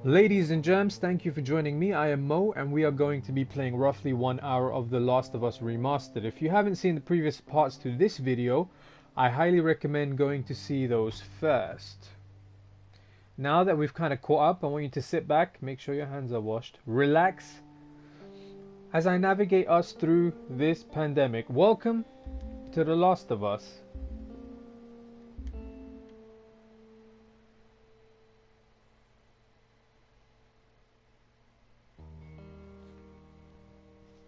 Ladies and germs, thank you for joining me. I am Mo, and we are going to be playing roughly 1 hour of The Last of Us Remastered. If you haven't seen the previous parts to this video, I highly recommend going to see those first. Now that we've kind of caught up, I want you to sit back, make sure your hands are washed, relax, as I navigate us through this pandemic. Welcome to The Last of Us.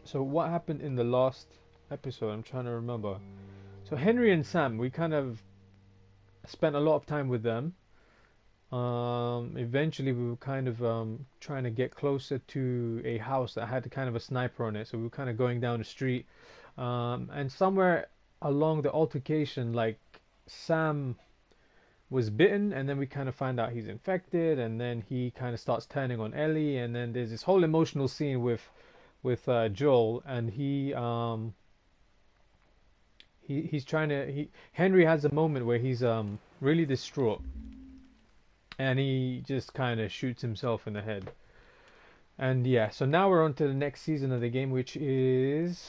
So what happened in the last episode? I'm trying to remember. So Henry and Sam, we kind of spent a lot of time with them. Eventually, we were kind of trying to get closer to a house that had kind of a sniper on it. So we were kind of going down the street, and somewhere along the altercation, like Sam was bitten, and then we kind of find out he's infected, and then he kind of starts turning on Ellie, and then there's this whole emotional scene with Joel, and he's trying to Henry has a moment where he's really distraught, and he just kind of shoots himself in the head. And yeah, so now we're on to the next season of the game, which is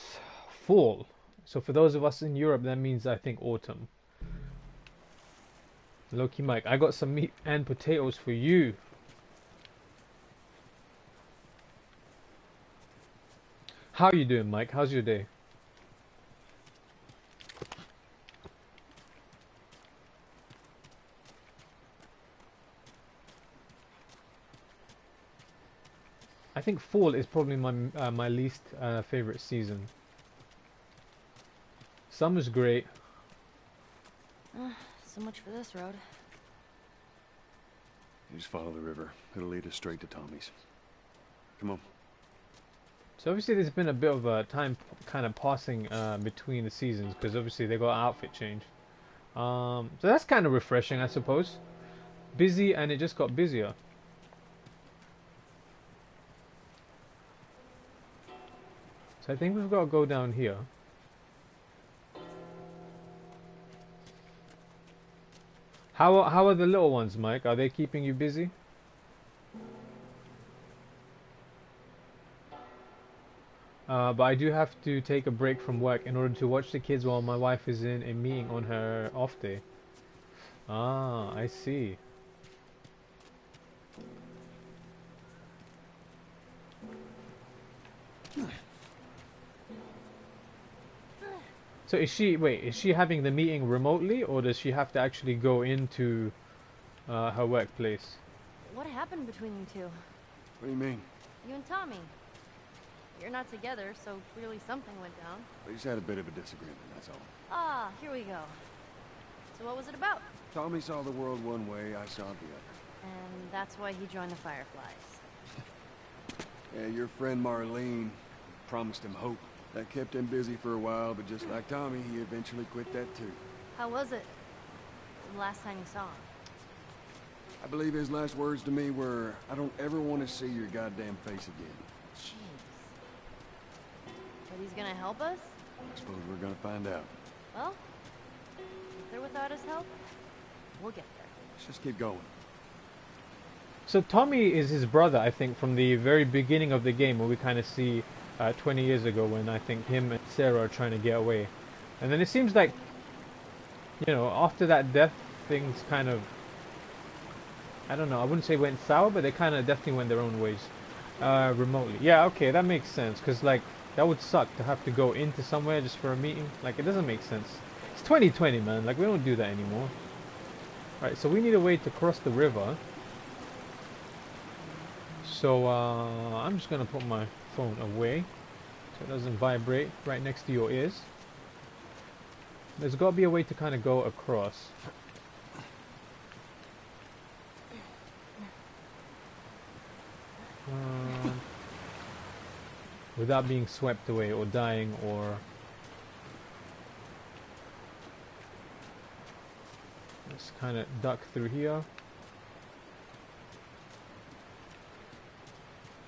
fall. So for those of us in Europe, that means I think autumn. Loki Mike, I got some meat and potatoes for you. How you doing, Mike? How's your day? I think fall is probably my least favorite season. Summer's great. So much for this road. You just follow the river. It'll lead us straight to Tommy's. Come on. So obviously there's been a bit of a time kind of passing between the seasons, because obviously they got an outfit change. So that's kind of refreshing, I suppose. Busy, and it just got busier. So I think we've got to go down here. How are the little ones, Mike? Are they keeping you busy? But I do have to take a break from work in order to watch the kids while my wife is in a meeting on her off day. Ah, I see. So is she having the meeting remotely, or does she have to actually go into her workplace? What happened between you two? What do you mean? You and Tommy. You're not together, so clearly something went down. We just had a bit of a disagreement, that's all. Ah, here we go. So what was it about? Tommy saw the world one way, I saw it the other. And that's why he joined the Fireflies. Yeah, your friend Marlene promised him hope. That kept him busy for a while, but just like Tommy, he eventually quit that too. How was it? The last time you saw him? I believe his last words to me were, I don't ever want to see your goddamn face again. Jeez. But he's gonna help us? I suppose we're gonna find out. Well, if they're without his help, we'll get there. Let's just keep going. So Tommy is his brother, I think, from the very beginning of the game, where we kind of see 20 years ago when I think him and Sarah are trying to get away. And then it seems like, you know, after that death, things kind of, I don't know, I wouldn't say went sour, but they kind of definitely went their own ways remotely. Yeah, okay, that makes sense, because like, that would suck to have to go into somewhere just for a meeting. Like, it doesn't make sense. It's 2020, man. Like, we don't do that anymore. Alright, so we need a way to cross the river. So, I'm just going to put my phone away so it doesn't vibrate right next to your ears. There's got to be a way to kind of go across. Without being swept away or dying or... Let's kind of duck through here.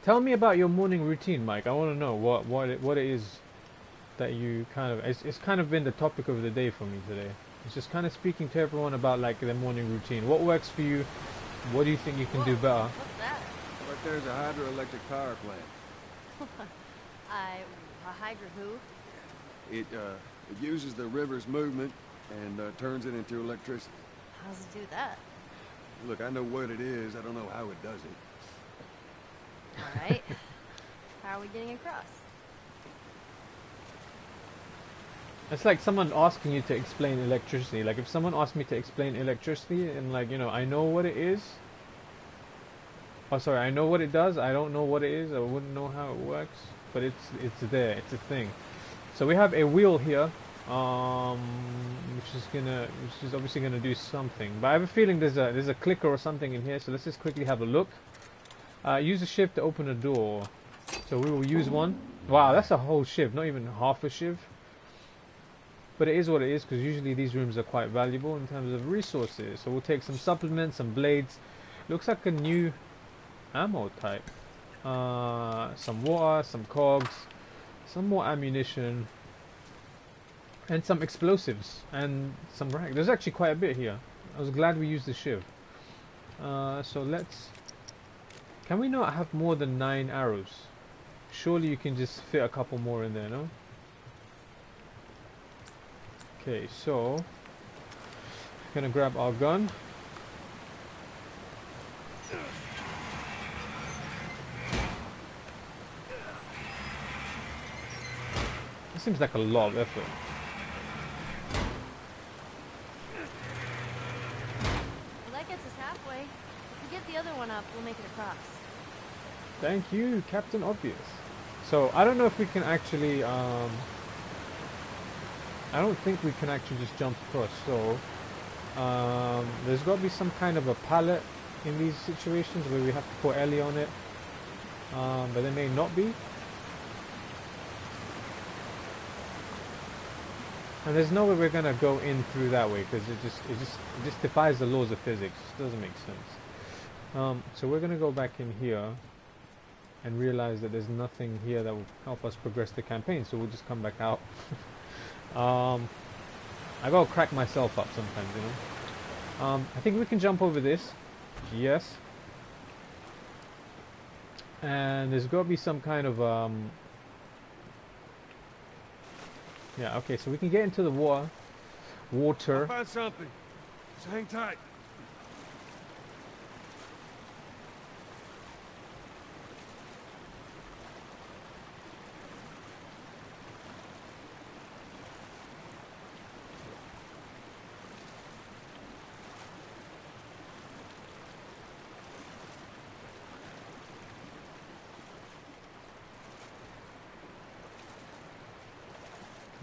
Tell me about your morning routine, Mike. I want to know what it is that you kind of... It's kind of been the topic of the day for me today. It's just kind of speaking to everyone about like their morning routine. What works for you? What do you think you can do better? What's that? there's a hydroelectric power plant. A hydra who? It uses the river's movement and turns it into electricity. How's it do that? Look, I know what it is. I don't know how it does it. All right. How are we getting across? It's like someone asking you to explain electricity. Like if someone asked me to explain electricity and like, you know, I know what it is. Oh, sorry, I know what it does. I don't know what it is. I wouldn't know how it works, but it's there. It's a thing. So we have a wheel here, which is obviously gonna do something. But I have a feeling there's a clicker or something in here. So let's just quickly have a look. Use a shiv to open a door. So we will use one. Wow, that's a whole shiv, not even half a shiv. But it is what it is, because usually these rooms are quite valuable in terms of resources. So we'll take some supplements, some blades. Looks like a new ammo type. Some water, some cogs, some more ammunition, and some explosives, and some rag. There's actually quite a bit here. I was glad we used the shiv. So let's... Can we not have more than 9 arrows? Surely you can just fit a couple more in there, no? Okay, so gonna grab our gun. This seems like a lot of effort. Well, that gets us halfway. If we get the other one up, we'll make it across. Thank you, Captain Obvious. So I don't know if we can actually I don't think we can actually just jump across, so there's got to be some kind of a pallet in these situations where we have to put Ellie on it, but there may not be. And there's no way we're gonna go in through that way because it just defies the laws of physics. It doesn't make sense. So we're gonna go back in here and realize that there's nothing here that will help us progress the campaign. So we'll just come back out. I gotta crack myself up sometimes, you know. I think we can jump over this. Yes. And there's gotta be some kind of yeah, okay, so we can get into the water. I'll find something. Just hang tight.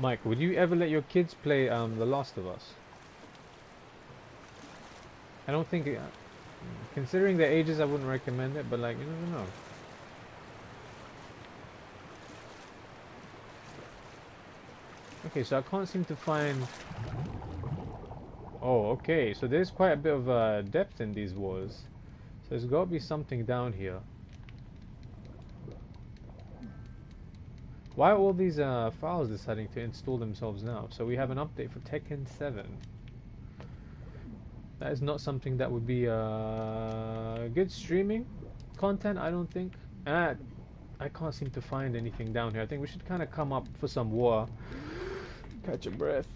Mike, would you ever let your kids play The Last of Us? I don't think, considering their ages, I wouldn't recommend it, but like, you never know. Okay, so I can't seem to find... Oh, okay, so there's quite a bit of depth in these walls. So there's got to be something down here. Why are all these files deciding to install themselves now? So we have an update for Tekken 7. That is not something that would be good streaming content, I don't think. And I can't seem to find anything down here. I think we should kind of come up for some water. Catch a breath.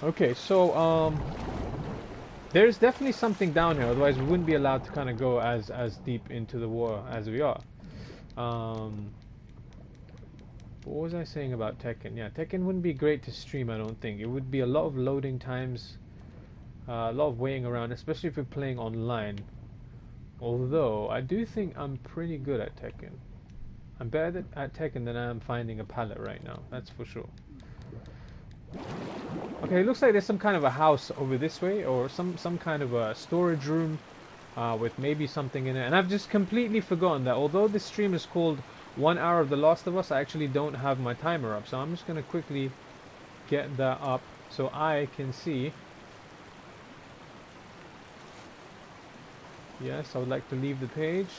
Okay, so there's definitely something down here. Otherwise, we wouldn't be allowed to kind of go as deep into the water as we are. What was I saying about Tekken? Yeah, Tekken wouldn't be great to stream, I don't think. It would be a lot of loading times, a lot of waiting around, especially if you're playing online. Although, I do think I'm pretty good at Tekken. I'm better at Tekken than I am finding a pallet right now, that's for sure. Okay, it looks like there's some kind of a house over this way, or some kind of a storage room. With maybe something in it, and I've just completely forgotten that although this stream is called 1 hour of The Last of Us, I actually don't have my timer up, so I'm just gonna quickly get that up so I can see. Yes, I would like to leave the page,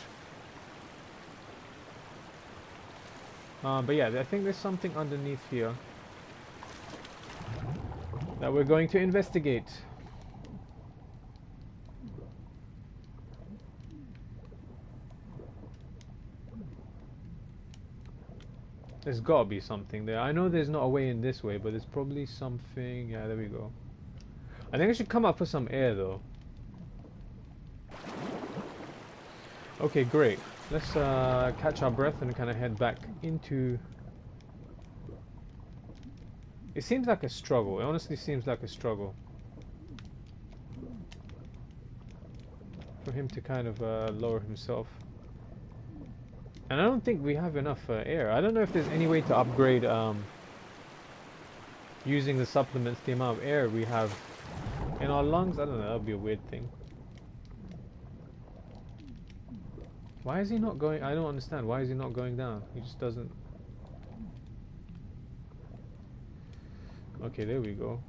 but yeah, I think there's something underneath here that we're going to investigate. There's gotta be something there. I know there's not a way in this way, but there's probably something. Yeah, there we go. I think I should come up for some air though. Okay, great. Let's catch our breath and kind of head back into... It seems like a struggle. It honestly seems like a struggle. For him to kind of lower himself. And I don't think we have enough air. I don't know if there's any way to upgrade using the supplements the amount of air we have in our lungs. I don't know, that would be a weird thing. Why is he not going? I don't understand. Why is he not going down? He just doesn't. Okay, there we go.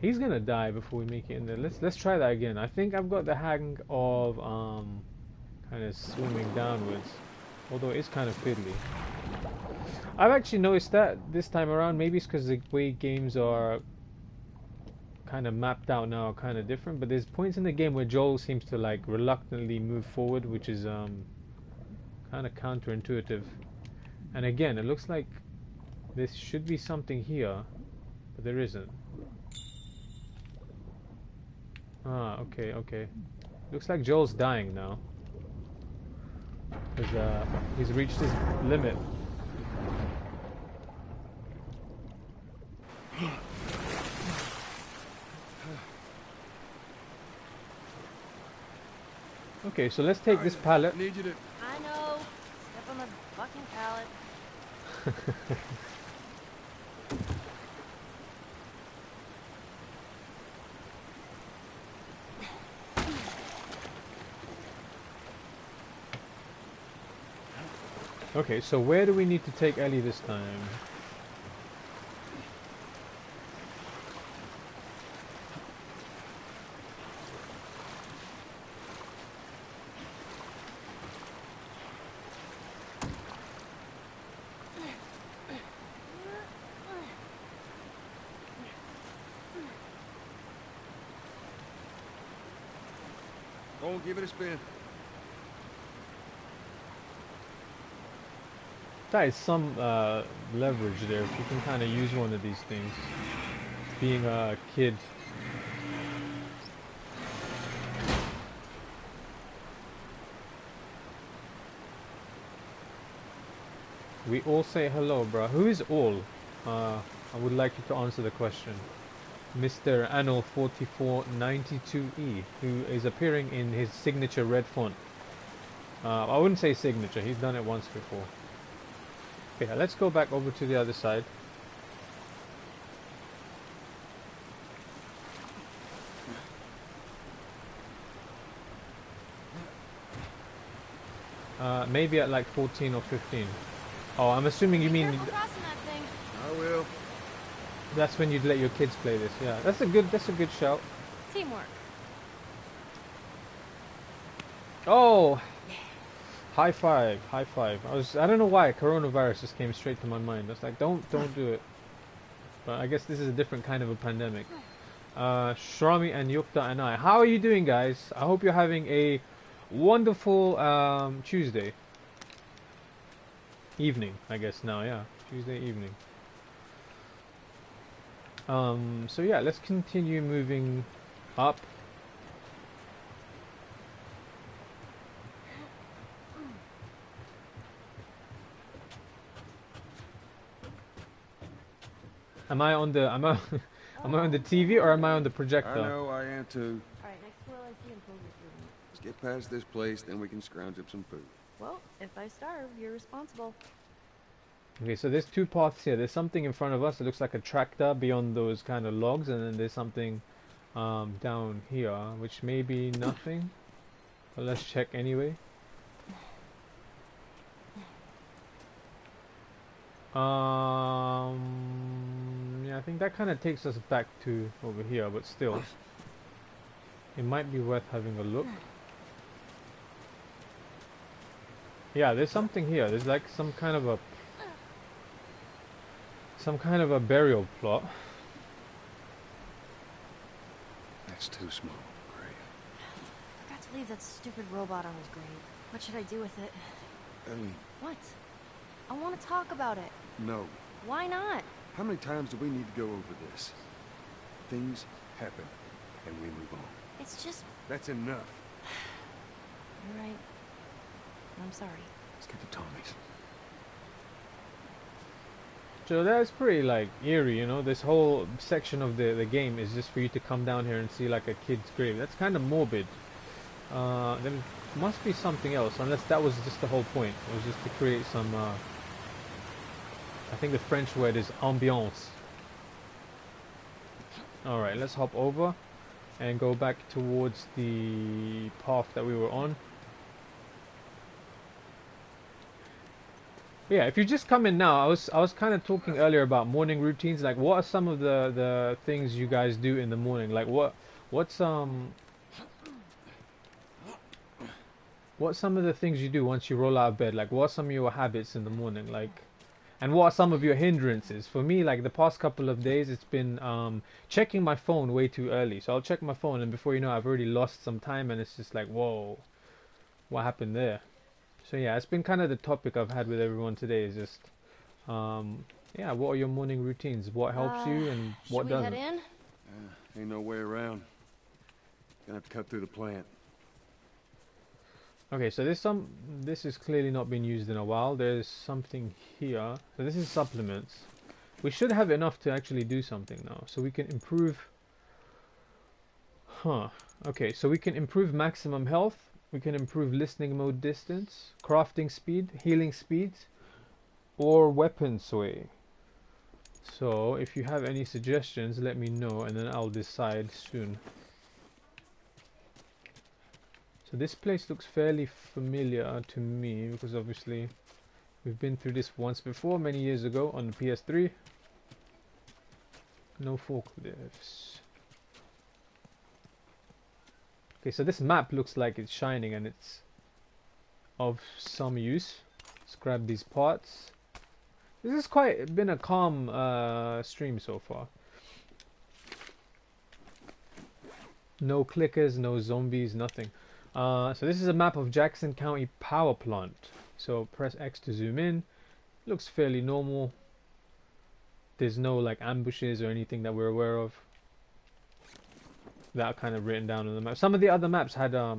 He's gonna die before we make it in there. Let's try that again. I think I've got the hang of kind of swimming downwards, although it's kind of fiddly. I've actually noticed that this time around. Maybe it's because the way games are kind of mapped out now are kind of different, but there's points in the game where Joel seems to like reluctantly move forward, which is kind of counterintuitive. And again, it looks like there should be something here, but there isn't. Ah, okay, okay. Looks like Joel's dying now, because he's reached his limit. Okay, so let's take this pallet. I need you to... I know. Step on the fucking pallet. Okay, so where do we need to take Ellie this time? Oh, give it a spin. That is some leverage there, if you can kind of use one of these things. Being a kid. We all say hello, bruh. Who is all? I would like you to answer the question. Mr. Anno4492E, who is appearing in his signature red font. I wouldn't say signature, he's done it once before. Okay, let's go back over to the other side. Maybe at like 14 or 15. Oh, I'm assuming you mean... Careful crossing that thing. I will. That's when you'd let your kids play this. Yeah, that's a good shout. Teamwork. Oh, high five, high five. I don't know why coronavirus just came straight to my mind. It's like don't do it. But I guess this is a different kind of a pandemic. Shrami and Yukta and I. How are you doing, guys? I hope you're having a wonderful Tuesday evening. I guess now, yeah, Tuesday evening. So yeah, let's continue moving up. Am I on the am I on the TV or am I on the projector? I know, I am too. Alright, next to LIC and Foger's room. Let's get past this place, then we can scrounge up some food. Well, if I starve, you're responsible. Okay, so there's two paths here. There's something in front of us that looks like a tractor beyond those kind of logs, and then there's something down here, which may be nothing. But let's check anyway. Yeah, I think that kind of takes us back to over here, but still, it might be worth having a look. Yeah, there's something here. There's like some kind of a burial plot. That's too small, grave. Forgot to leave that stupid robot on his grave. What should I do with it? Ellie, What? I want to talk about it. No. Why not? How many times do we need to go over this? Things happen, and we move on. It's just... That's enough. You're right. I'm sorry. Let's get to Tommy's. So that's pretty like eerie, you know. This whole section of the game is just for you to come down here and see like a kid's grave. That's kind of morbid. There must be something else, unless that was just the whole point. It was just to create some. I think the French word is ambiance. All right, let's hop over and go back towards the path that we were on. Yeah, if you just come in now, I was kind of talking earlier about morning routines. Like, what are some of the things you guys do in the morning? Like, what's some of the things you do once you roll out of bed? Like, what are some of your habits in the morning? Like, and what are some of your hindrances? For me, like the past couple of days, it's been checking my phone way too early. So I'll check my phone, and before you know, I've already lost some time, and it's just like, whoa, what happened there? So yeah, it's been kind of the topic I've had with everyone today. Is just, yeah, what are your morning routines? What helps you and what should we doesn't? head in? Ain't no way around. Gonna have to cut through the plant. Okay, so this is clearly not been used in a while. There's something here. So this is supplements. We should have enough to actually do something now. So we can improve. Huh. Okay, so we can improve maximum health. We can improve listening mode distance, crafting speed, healing speed, or weapon sway. So if you have any suggestions, let me know, and then I'll decide soon. So this place looks fairly familiar to me, because obviously we've been through this once before, many years ago on the PS3. No forklifts. Okay, so this map looks like it's shining and it's of some use. Let's grab these parts. This has quite been a calm stream so far. No clickers, no zombies, nothing. So this is a map of Jackson County Power Plant. So press X to zoom in. Looks fairly normal. There's no like ambushes or anything that we're aware of. That are kind of written down on the map. Some of the other maps had oh,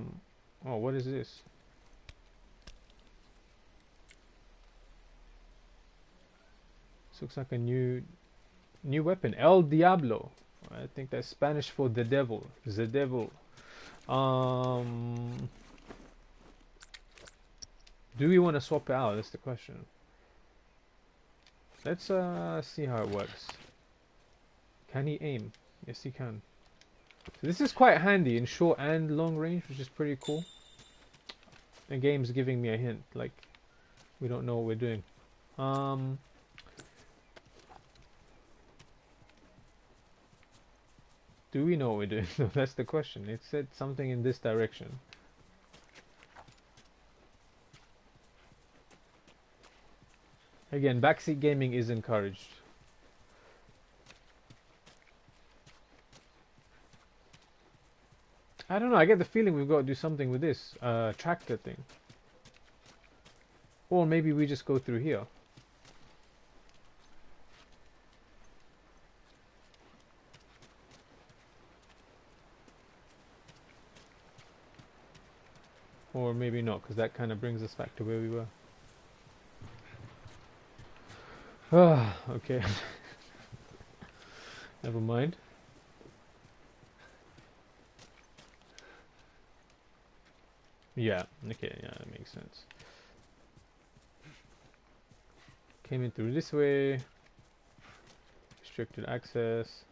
what is this? This looks like a new weapon. El Diablo. I think that's Spanish for the devil. The devil. Do we want to swap it out? That's the question. Let's see how it works. Can he aim? Yes, he can. So this is quite handy in short and long range, which is pretty cool. The game's giving me a hint, like we don't know what we're doing. Do we know what we're doing? No, that's the question. It said something in this direction. Again, backseat gaming is encouraged. I don't know, I get the feeling we've got to do something with this tractor thing. Or maybe we just go through here. Or maybe not, because that kind of brings us back to where we were. Ah, okay. Never mind. Yeah, okay, yeah, that makes sense. Came in through this way. Restricted access.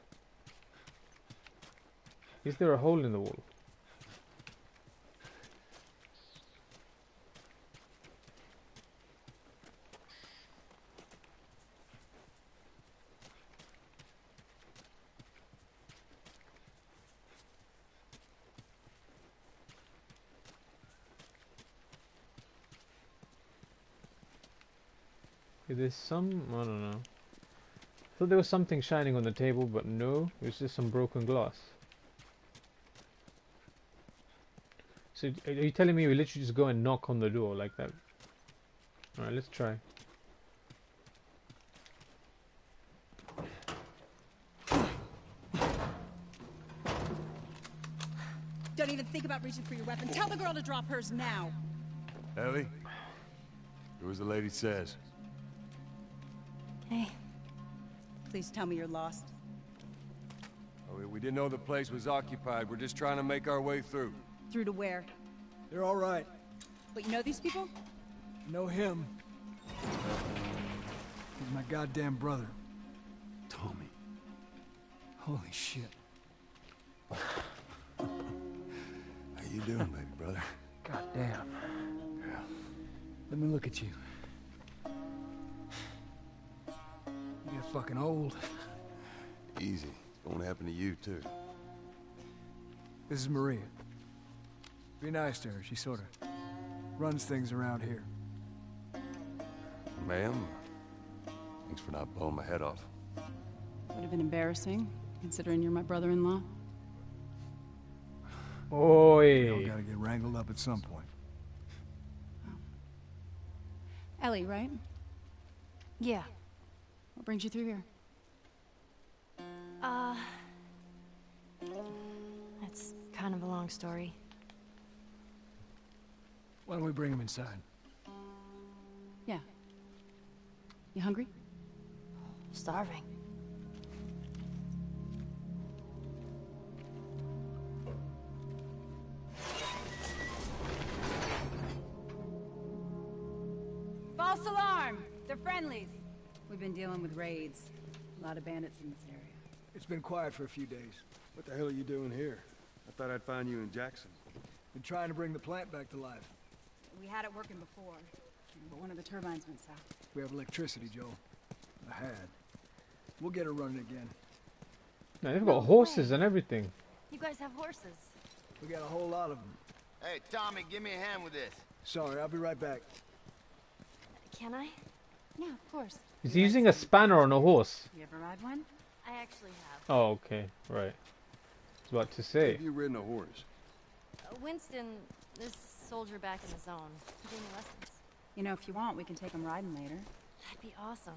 Is there a hole in the wall? There's some, I don't know. I thought there was something shining on the table, but no, it's just some broken glass. So are you telling me we literally just go and knock on the door like that? Alright, let's try. Don't even think about reaching for your weapon. Tell the girl to drop hers now. Ellie? Do as the lady says. Hey. Please tell me you're lost. Oh, we didn't know the place was occupied. We're just trying to make our way through. Through to where? They're all right. But you know these people? Know him. He's my goddamn brother. Tommy. Holy shit. How you doing, baby brother? Goddamn. Yeah. Let me look at you. You get fucking old. Easy. It's going to happen to you, too. This is Maria. Be nice to her. She sort of runs things around here. Ma'am, thanks for not blowing my head off. Would have been embarrassing, considering you're my brother-in-law. We all Oi. gotta get wrangled up at some point. Ellie, right? Yeah. What brings you through here? That's kind of a long story. Why don't we bring him inside? Yeah. You hungry? Starving. False alarm! They're friendlies. We've been dealing with raids. A lot of bandits in this area. It's been quiet for a few days. What the hell are you doing here? I thought I'd find you in Jackson. Been trying to bring the plant back to life. We had it working before, but one of the turbines went south. We have electricity, Joe. I had. We'll get her running again. Man, they've got horses and everything. You guys have horses. We got a whole lot of them. Hey, Tommy, give me a hand with this. Sorry, I'll be right back. Can I? Yeah, of course. He's using a spanner on a horse. You ever ride one? I actually have. Oh, okay, right. I was about to say. Have you ridden a horse? Winston, this soldier back in the zone, he gave me lessons. You know, if you want, we can take them riding later. That'd be awesome.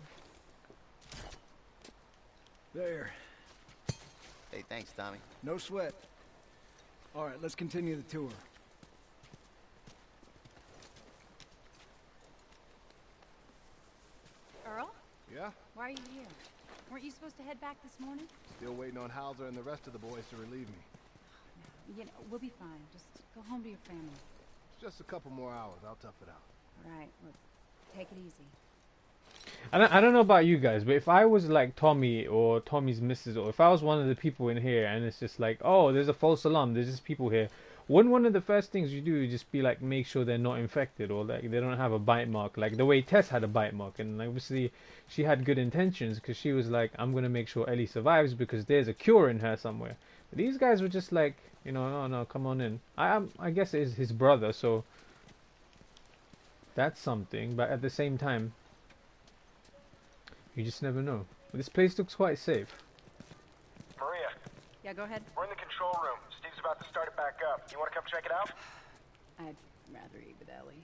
There. Hey, thanks, Tommy. No sweat. All right, let's continue the tour. Earl? Yeah? Why are you here? Weren't you supposed to head back this morning? Still waiting on Hauser and the rest of the boys to relieve me. You know, we'll be fine. Just go home to your family. It's just a couple more hours. I'll tough it out. All right, look, take it easy. I don't know about you guys, but if I was like Tommy or Tommy's missus, or if I was one of the people in here and it's just like, oh, there's a false alarm, there's just people here, wouldn't one of the first things you do just be like, make sure they're not infected or like they don't have a bite mark, like the way Tess had a bite mark, and like, obviously she had good intentions because she was like, I'm gonna make sure Ellie survives because there's a cure in her somewhere. But these guys were just like, you know, no, come on in. I guess it is his brother, so that's something. But at the same time, you just never know. But this place looks quite safe. Maria, Yeah, go ahead. we're in the control room. Steve's about to start it back up. You want to come check it out? I'd rather eat with Ellie.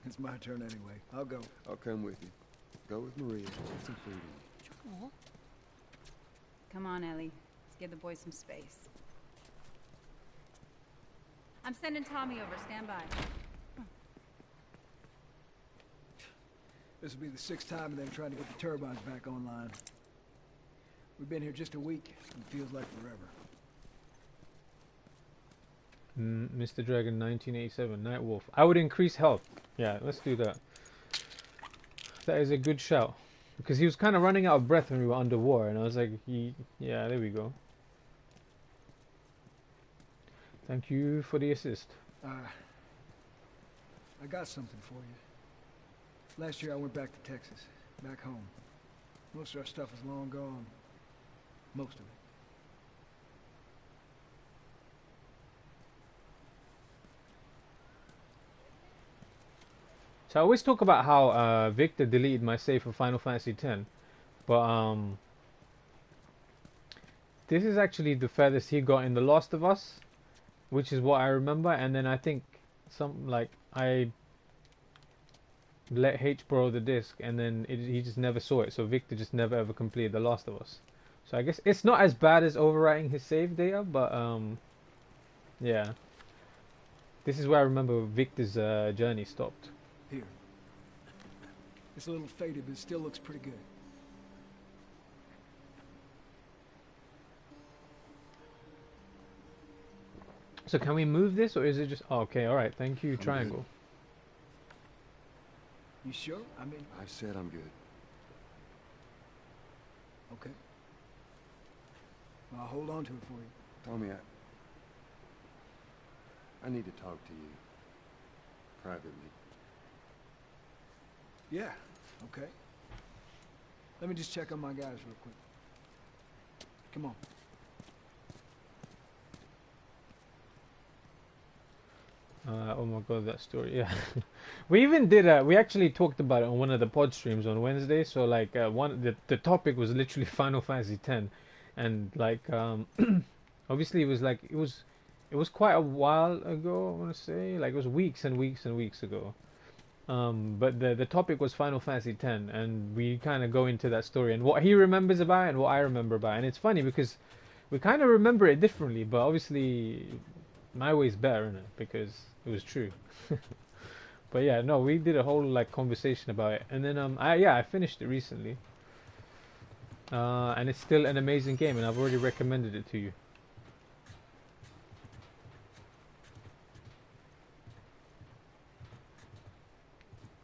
It's my turn anyway. I'll go. I'll come with you. Go with Maria. Get some food in. Joel? Come on, Ellie. Let's give the boys some space. I'm sending Tommy over. Stand by. This will be the 6th time of them trying to get the turbines back online. We've been here just a week, and it feels like forever. Mr. Dragon 1987, Night Wolf. I would increase health. Yeah, let's do that. That is a good shout. Because he was kind of running out of breath when we were under war, and I was like, yeah, there we go. Thank you for the assist. I got something for you. Last year I went back to Texas, back home. Most of our stuff is long gone. Most of it. So I always talk about how Victor deleted my save for Final Fantasy X, but this is actually the furthest he got in The Last of Us, which is what I remember. And then I think I let H borrow the disc, and then he just never saw it. So Victor just never ever completed The Last of Us. So I guess it's not as bad as overwriting his save data, but Yeah. This is where I remember Victor's journey stopped. Here. It's a little faded, but it still looks pretty good. So can we move this, or is it just... Oh, okay, alright, thank you, I'm triangle. You sure? I mean... I said I'm good. Okay. I'll hold on to it for you. Tommy, I need to talk to you. Privately. Yeah, okay. Let me just check on my guys real quick. Come on. Oh my god, that story, yeah. We even did, we actually talked about it on one of the pod streams on Wednesday, so like, the topic was literally Final Fantasy X, and like, obviously it was quite a while ago, I want to say, like it was weeks and weeks and weeks ago. But the topic was Final Fantasy X, and we kind of go into that story, and what he remembers about it, and what I remember about it, and it's funny because we kind of remember it differently, but obviously my way's better, innit? Because it was true. But yeah, no, we did a whole like conversation about it, and then I finished it recently, and it's still an amazing game, and I've already recommended it to you.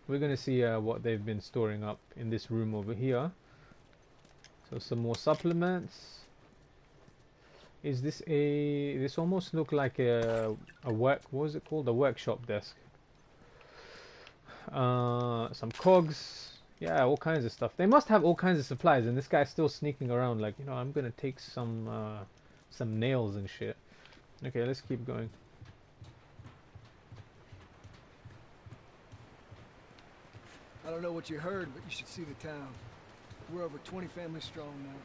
We're gonna see what they've been storing up in this room over here. So some more supplements. Is this a... This almost look like a work... What was it called? A workshop desk. Some cogs. Yeah, all kinds of stuff. They must have all kinds of supplies, and this guy's still sneaking around like, you know, I'm gonna take some nails and shit. Okay, let's keep going. I don't know what you heard, but you should see the town. We're over 20 families strong now.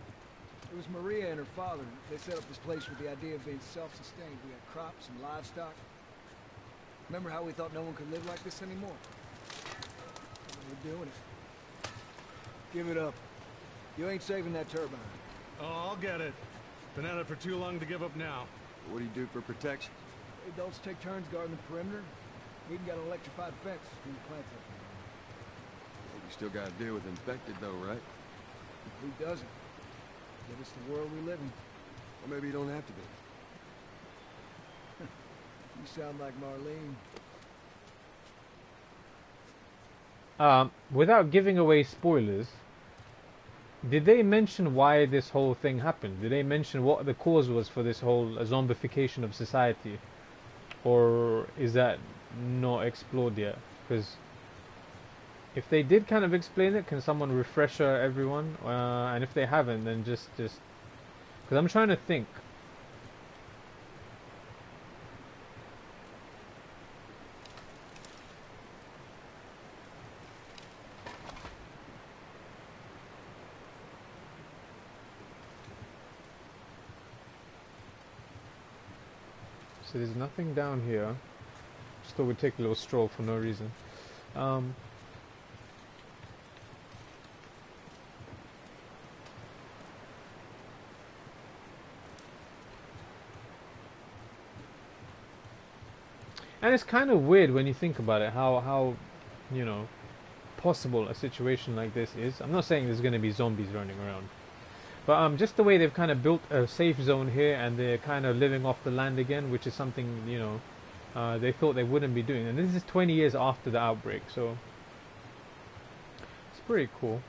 It was Maria and her father. They set up this place with the idea of being self-sustained. We had crops and livestock. Remember how we thought no one could live like this anymore? Well, we're doing it. Give it up. You ain't saving that turbine. Oh, I'll get it. Been at it for too long to give up now. What do you do for protection? Adults take turns guarding the perimeter. We even got an electrified fence between the plants up there. You still gotta deal with infected though, right? Who doesn't? But it's the world we live in. Or maybe you don't have to be. You sound like Marlene. Without giving away spoilers, did they mention why this whole thing happened? Did they mention what the cause was for this whole zombification of society? Or is that not explored yet? Because if they did kind of explain it, can someone refresher everyone? And if they haven't, then just... Because I'm trying to think. So there's nothing down here. Just thought we'd take a little stroll for no reason. And it's kind of weird when you think about it, how you know, possible a situation like this is. I'm not saying there's going to be zombies running around, but just the way they've kind of built a safe zone here, and they're kind of living off the land again, which is something, you know, they thought they wouldn't be doing. And this is 20 years after the outbreak, so it's pretty cool.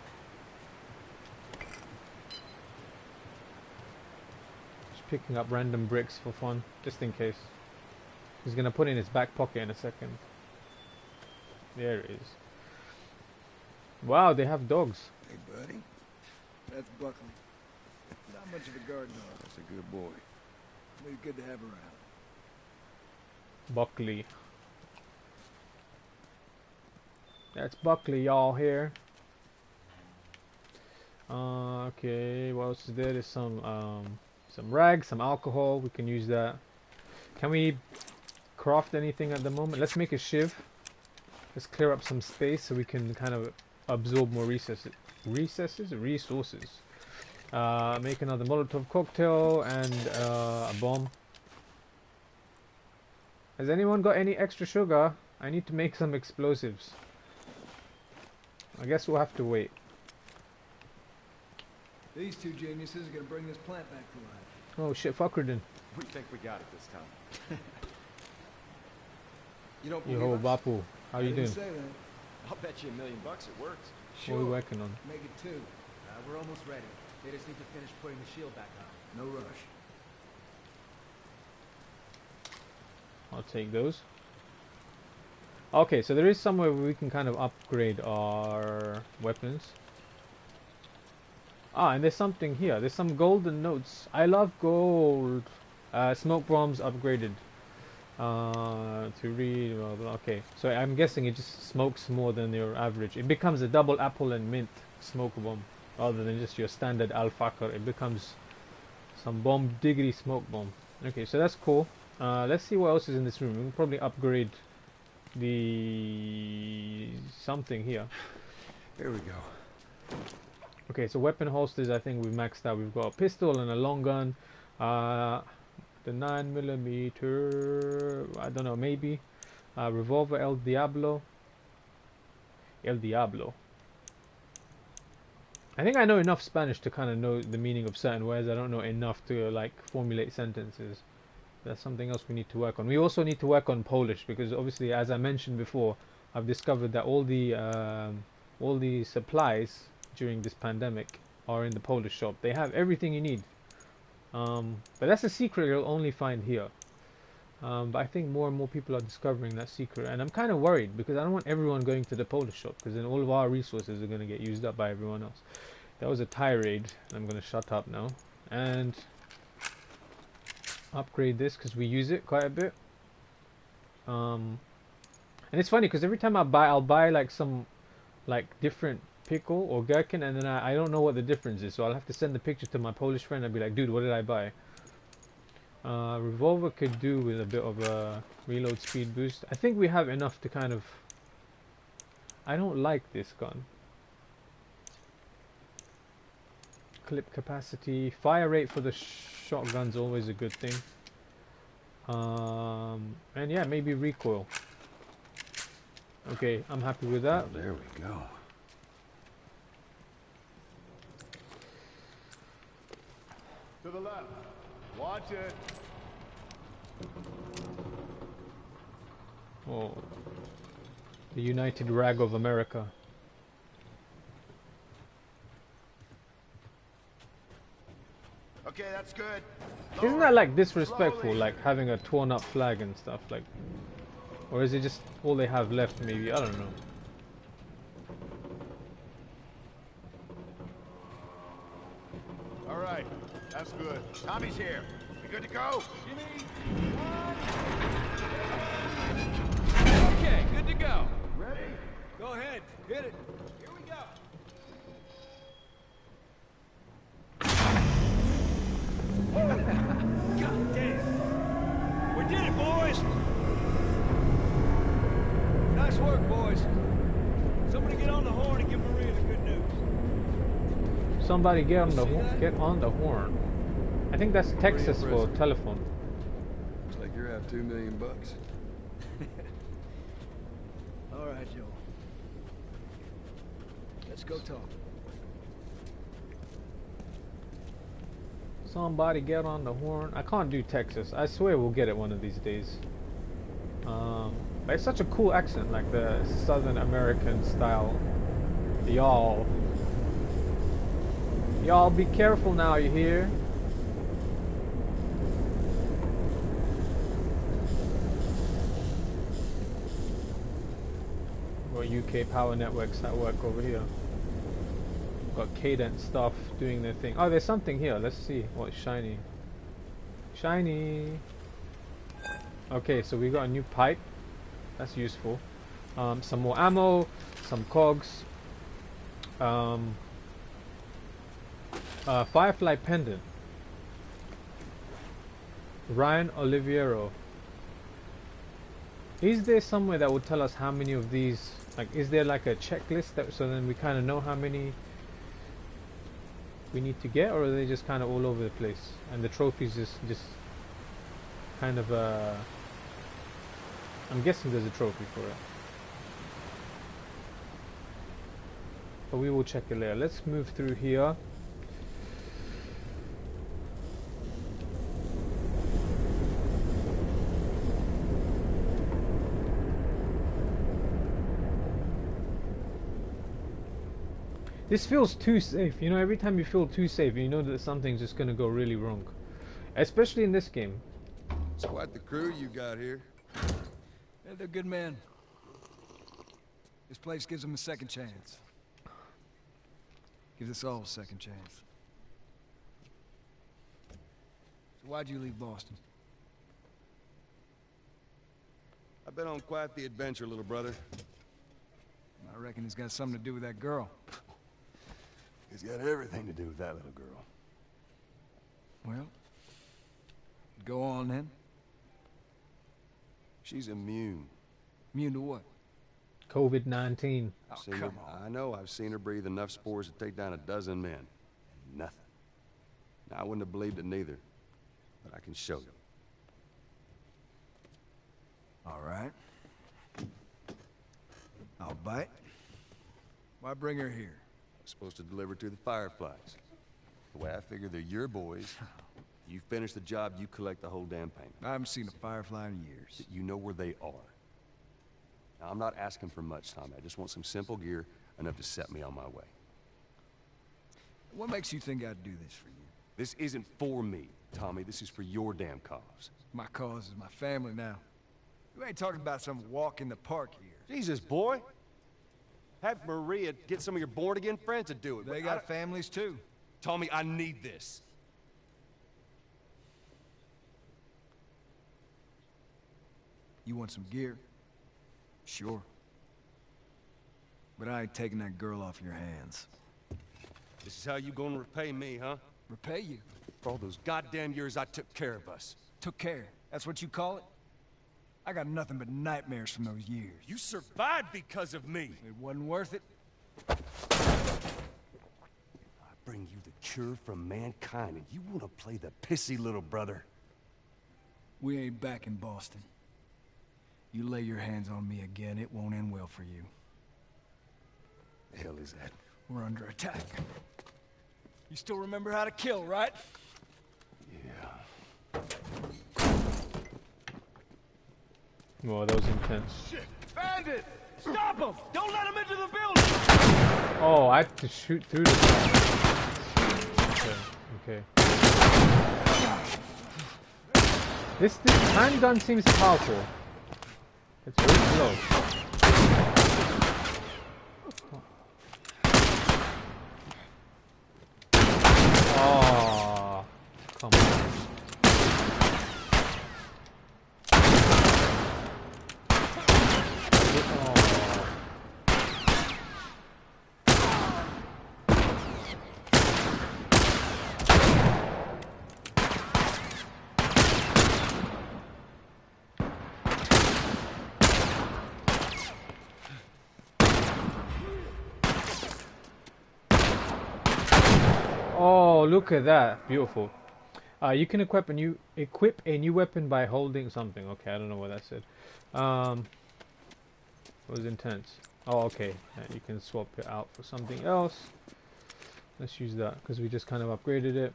Just picking up random bricks for fun, just in case. He's gonna put it in his back pocket in a second. There it is. Wow, they have dogs. Hey, buddy. That's Buckley. Not much of a guard dog. That's a good boy. But he's good to have around. Buckley. That's Buckley, y'all here. Okay, what else is there? There's some rags, some alcohol. We can use that. Can we craft anything at the moment? Let's make a shiv. Let's clear up some space so we can kind of absorb more resources. Make another Molotov cocktail and a bomb. Has anyone got any extra sugar? I need to make some explosives. I guess we'll have to wait. These two geniuses are gonna bring this plant back to life. Oh shit, Fuckerden. We think we got it this time. You don't Yo, believe us? Bapu. How I you didn't doing? say that. I'll bet you $1 million it works. What are we working on? Make it two. We're almost ready. They just need to finish putting the shield back on. No rush. I'll take those. Okay, so there is somewhere where we can kind of upgrade our weapons. Ah, and there's something here. There's some golden notes. I love gold. Smoke bombs upgraded. To read, blah, blah. Okay, so I'm guessing it just smokes more than your average. It becomes a double apple and mint smoke bomb rather than just your standard al-fakr. It becomes some bomb diggity smoke bomb. Okay, so that's cool. Let's see what else is in this room. We can probably upgrade the something here. There we go. Okay, so weapon holsters, I think we've maxed out. We've got a pistol and a long gun. The 9mm, I don't know, maybe. Revolver El Diablo. El Diablo. I think I know enough Spanish to kind of know the meaning of certain words. I don't know enough to like formulate sentences. That's something else we need to work on. We also need to work on Polish because obviously, as I mentioned before, I've discovered that all the supplies during this pandemic are in the Polish shop. They have everything you need. But that's a secret you'll only find here. But I think more and more people are discovering that secret, and I'm kind of worried because I don't want everyone going to the Polish shop because then all of our resources are going to get used up by everyone else. That was a tirade. I'm going to shut up now and upgrade this because we use it quite a bit. And it's funny because every time I'll buy like some like different pickle or gherkin, and then I don't know what the difference is, so I'll have to send the picture to my Polish friend. I'll be like, dude, what did I buy? Revolver could do with a bit of a reload speed boost. I think we have enough to kind of... I don't like this gun. Clip capacity. Fire rate for the shotgun's always a good thing. And yeah, maybe recoil. Okay, I'm happy with that. Oh, there we go. To the left. Watch it. Oh, the United Rag of America. Okay, that's good. Isn't that like disrespectful, like having a torn up flag and stuff, like, or is it just all they have left? Maybe, I don't know. All right. That's good. Tommy's here. We good to go? Okay, good to go. Ready? Go ahead, hit it. Here we go. God damn. We did it, boys. Nice work, boys. Somebody get on the horn and give Maria the good news. Somebody get on the horn. I think that's Texas for telephone. Looks like you're out $2 million. All right, Joe. Let's go talk. Somebody get on the horn. I can't do Texas. I swear we'll get it one of these days. But it's such a cool accent, like the Southern American style. Y'all. Y'all be careful now, you hear? Got UK power networks at work over here. Got Cadence stuff doing their thing. Oh, there's something here. Let's see what's shiny. Shiny. Okay, so we got a new pipe. That's useful. Some more ammo, some cogs. Firefly pendant. Ryan Oliviero. Is there somewhere that would tell us how many of these? Like, is there like a checklist that so then we kind of know how many we need to get, or are they just kind of all over the place and the trophies just kind of I'm guessing there's a trophy for it. But we will check it later. Let's move through here. This feels too safe. You know, every time you feel too safe, you know that something's just gonna go really wrong. Especially in this game. It's quite the crew you got here. Yeah, they're good men. This place gives them a second chance. Gives us all a second chance. So why'd you leave Boston? I've been on quite the adventure, little brother. I reckon it's got something to do with that girl. It's got everything to do with that little girl. Well, go on then. She's immune. Immune to what? COVID-19. Oh, Seen her, I know, I've seen her breathe enough spores to take down a dozen men. Nothing. Now, I wouldn't have believed it neither, but I can show you. All right. I'll bite. Why bring her here? I'm supposed to deliver to the Fireflies. The way I figure they're your boys. You finish the job, you collect the whole damn payment. I haven't seen a Firefly in years. You know where they are. Now, I'm not asking for much, Tommy. I just want some simple gear, enough to set me on my way. What makes you think I'd do this for you? This isn't for me, Tommy. This is for your damn cause. My cause is my family now. You ain't talking about some walk in the park here. Jesus, boy. Have Maria get some of your born-again friends to do it. They got families, too. Tommy, I need this. You want some gear? Sure. But I ain't taking that girl off your hands. This is how you gonna repay me, huh? Repay you? For all those goddamn years I took care of us. Took care? That's what you call it? I got nothing but nightmares from those years. You survived because of me. It wasn't worth it. I bring you the cure from mankind, and you want to play the pissy little brother. We ain't back in Boston. You lay your hands on me again, it won't end well for you. The hell is that? We're under attack. You still remember how to kill, right? Yeah. Well, that was intense. Shit! Bandit! Stop him! Don't let him into the building! Oh, I have to shoot through this. Okay. This handgun seems powerful. It's very slow. Oh, come on. Oh, look at that. Beautiful. You can equip a new weapon by holding something. Okay, I don't know what that said. It was intense. Oh, okay. You can swap it out for something else. Let's use that because we just kind of upgraded it.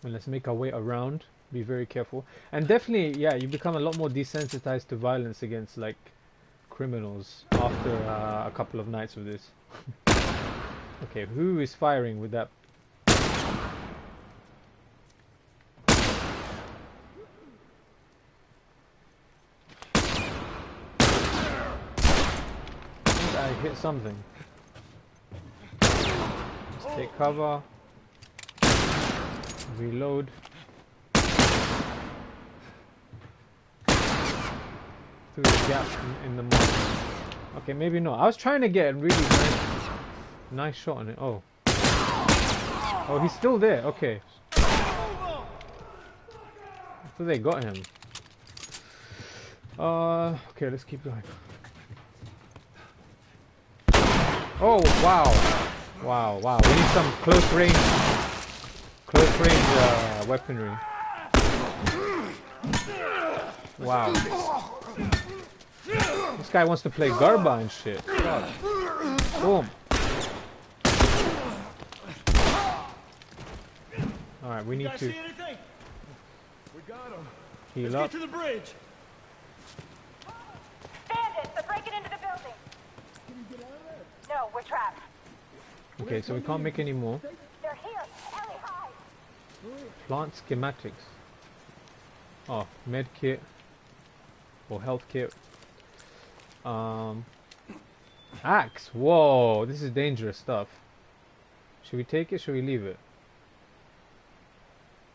And let's make our way around. Be very careful. And definitely, yeah, you become a lot more desensitized to violence against like criminals after a couple of nights of this. Okay, who is firing with that? I hit something. Let's take cover. Reload. Through the gap in the mud. Okay, maybe not. I was trying to get a really nice shot on it. Oh. Oh, he's still there. Okay. So they got him. Okay, let's keep going. Oh, wow. Wow, wow. We need some close range weaponry. Wow. This guy wants to play Garba and shit. God. Boom. Alright, we need to See anything? We got him. heal Let's up. get to the bridge. Bandits! They're breaking into the building! No, we're trapped. Okay, so we can't make any more. They're here! Ellie, hide! Plant schematics. Oh, med kit. Or health kit. Axe! Whoa, this is dangerous stuff. Should we take it? Should we leave it?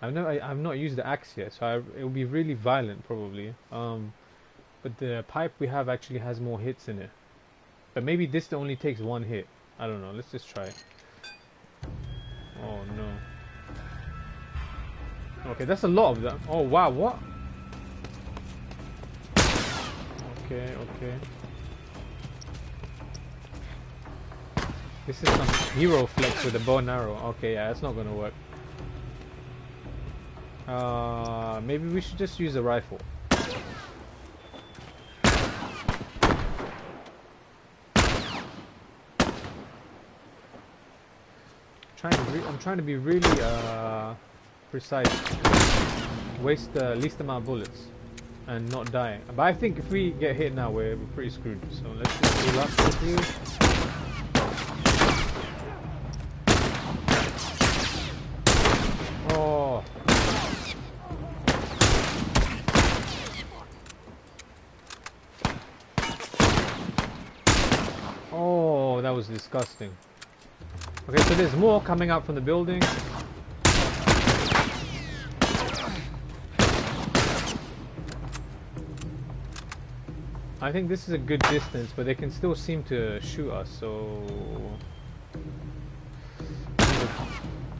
I've not used the axe yet, so it will be really violent probably. But the pipe we have actually has more hits in it. But maybe this only takes one hit. I don't know. Let's just try it. Oh no. Okay, that's a lot of them. Oh wow, what? Okay, okay. This is some hero flex with a bow and arrow. Okay, yeah, that's not gonna work. Maybe we should just use a rifle. I'm trying to be really precise. Waste the least amount of bullets and not die. But I think if we get hit now, we're pretty screwed. So let's just heal up quickly. Oh. Oh, that was disgusting. Okay, so there's more coming out from the building. I think this is a good distance, but they can still seem to shoot us, so... I need a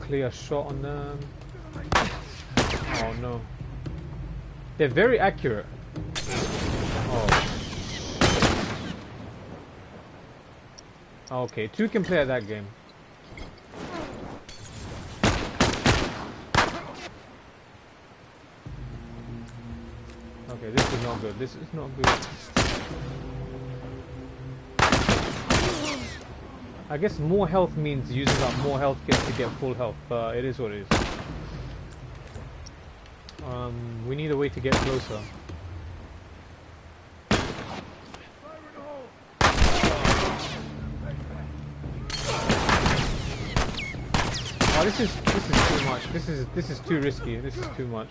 clear shot on them. Oh no. They're very accurate. Oh. Okay, 2 can play at that game. Okay, this is not good. This is not good. I guess more health means using up more health kits to get full health, but it is what it is. We need a way to get closer. Oh, this is too much. This is too risky. This is too much.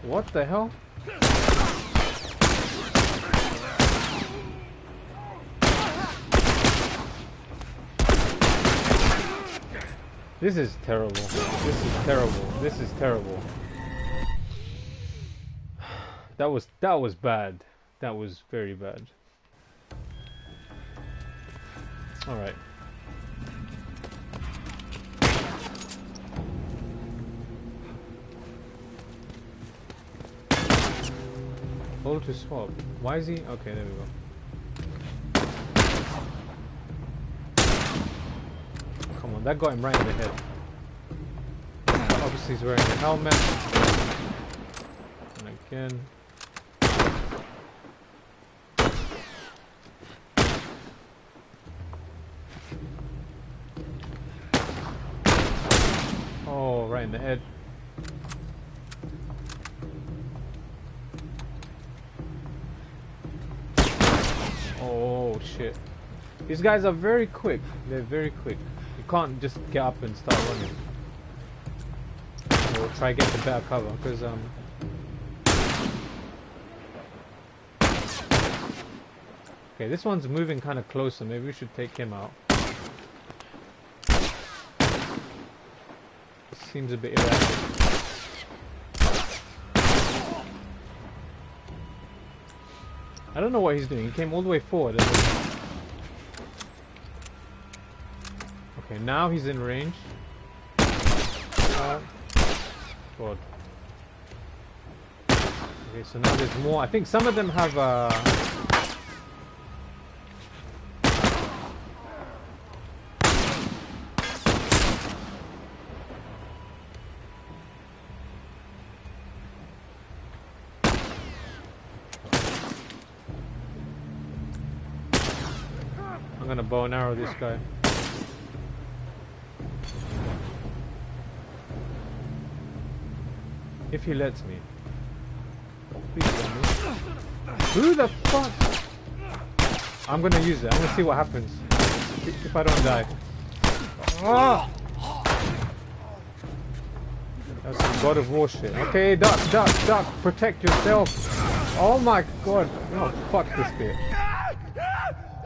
What the hell? This is terrible. This is terrible. This is terrible. That was bad. That was very bad. All right. Hold to swap. Why is he? Okay, there we go. Come on, that got him right in the head. Obviously he's wearing a helmet. And again. Oh, right in the head. Oh shit. These guys are very quick. They're very quick. You can't just get up and start running. Or try get the better cover, because okay, this one's moving kind of closer. Maybe we should take him out. Seems a bit erratic. I don't know what he's doing. He came all the way forward. Okay, Okay, now he's in range. God. Okay, so now there's more. I think some of them have I'm gonna bow and arrow this guy. If he lets me. Please let me. Who the fuck? I'm gonna use it. I'm gonna see what happens. If I don't die. Ah! That's some God of War shit. Okay, duck, duck, duck. Protect yourself. Oh my god. Oh, fuck this bit.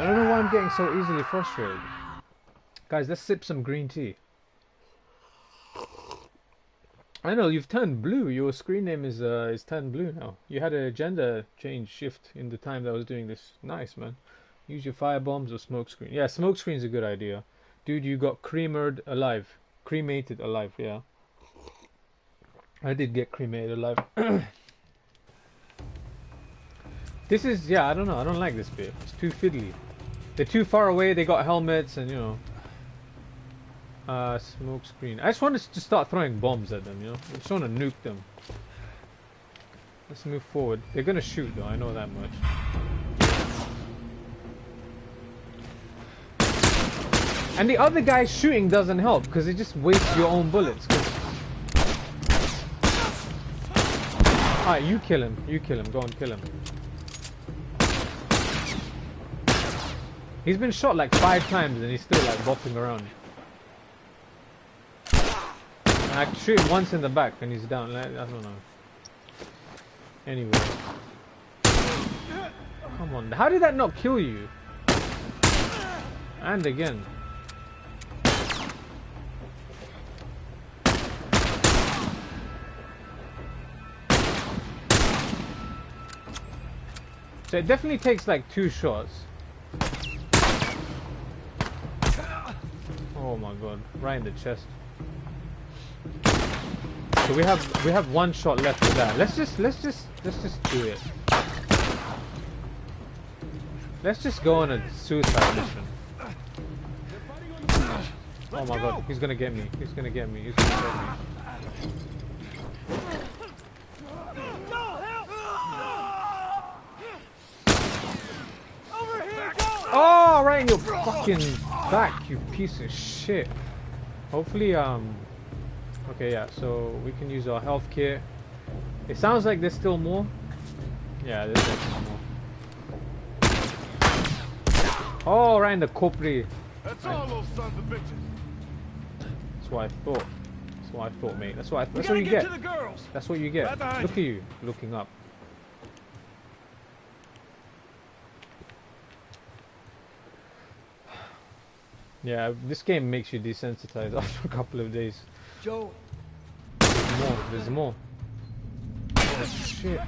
I don't know why I'm getting so easily frustrated. Guys, let's sip some green tea. I know, you've turned blue. Your screen name is turned blue now. You had a gender change shift in the time that I was doing this. Nice, man. Use your fire bombs or smoke screen. Yeah, smoke screen's a good idea. Dude, you got cremated alive. Cremated alive, yeah. I did get cremated alive. This is, yeah, I don't know. I don't like this bit. It's too fiddly. They're too far away. They got helmets and, you know. Smoke screen. I just wanted to start throwing bombs at them, you know. I just want to nuke them. Let's move forward. They're gonna shoot though, I know that much. And the other guy shooting doesn't help because it just wastes your own bullets. Alright, you kill him. You kill him. Go and kill him. He's been shot like 5 times and he's still like bopping around. I shoot him once in the back and he's down. I don't know. Anyway. Come on. How did that not kill you? And again. So it definitely takes like 2 shots. Oh my god. Right in the chest. So we have 1 shot left for that. Let's just do it. Let's just go on a suicide mission. Oh my god, he's gonna get me. He's gonna get me. He's gonna get me. Oh, right in your fucking back, you piece of shit. Hopefully, okay, yeah, so we can use our health kit. It sounds like there's still more. Yeah, there's definitely more. Oh, right in the copri. That's all those sons of bitches. That's what I thought. That's what I thought, mate. That's what you get. That's what you get. Look at you, looking up. Yeah, this game makes you desensitized after a couple of days. Joe. There's more. There's more. Oh shit.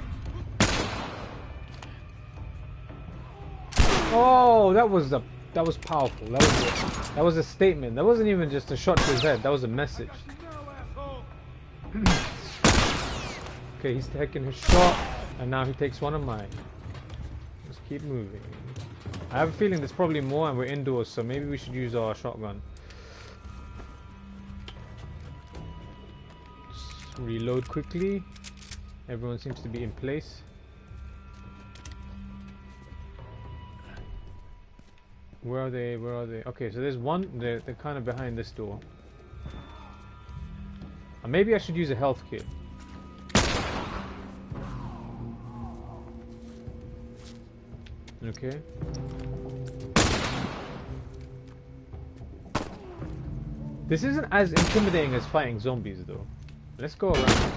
Oh, that was powerful. That was a statement. That wasn't even just a shot to his head. That was a message. Okay, he's taking his shot, and now he takes one of mine. Let's keep moving. I have a feeling there's probably more, and we're indoors, so maybe we should use our shotgun. Just reload quickly. Everyone seems to be in place. Where are they? Where are they? Okay, so there's one. They're kind of behind this door. Maybe I should use a health kit. Okay. This isn't as intimidating as fighting zombies, though. Let's go around.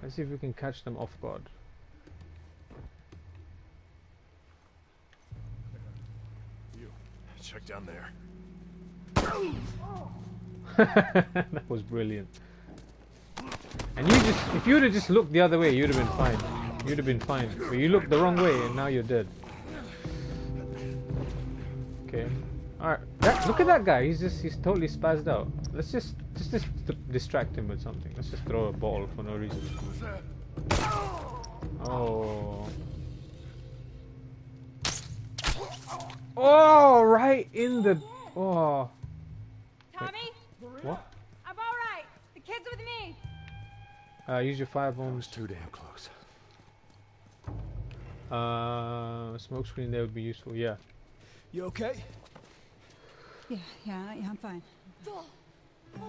Let's see if we can catch them off guard. You check down there. That was brilliant. And if you would have just looked the other way, you'd have been fine. You'd have been fine. But you looked the wrong way, and now you're dead. Okay. Alright. Look at that guy. He's totally spazzed out. Let's just distract him with something. Let's just throw a bottle for no reason. Oh. Oh, right in the. Oh. Tommy? What? I'm all right. The kid's with me. Use your firebomb. That was too damn close. Smoke screen there would be useful. Yeah. You okay? Yeah, I'm fine. Oh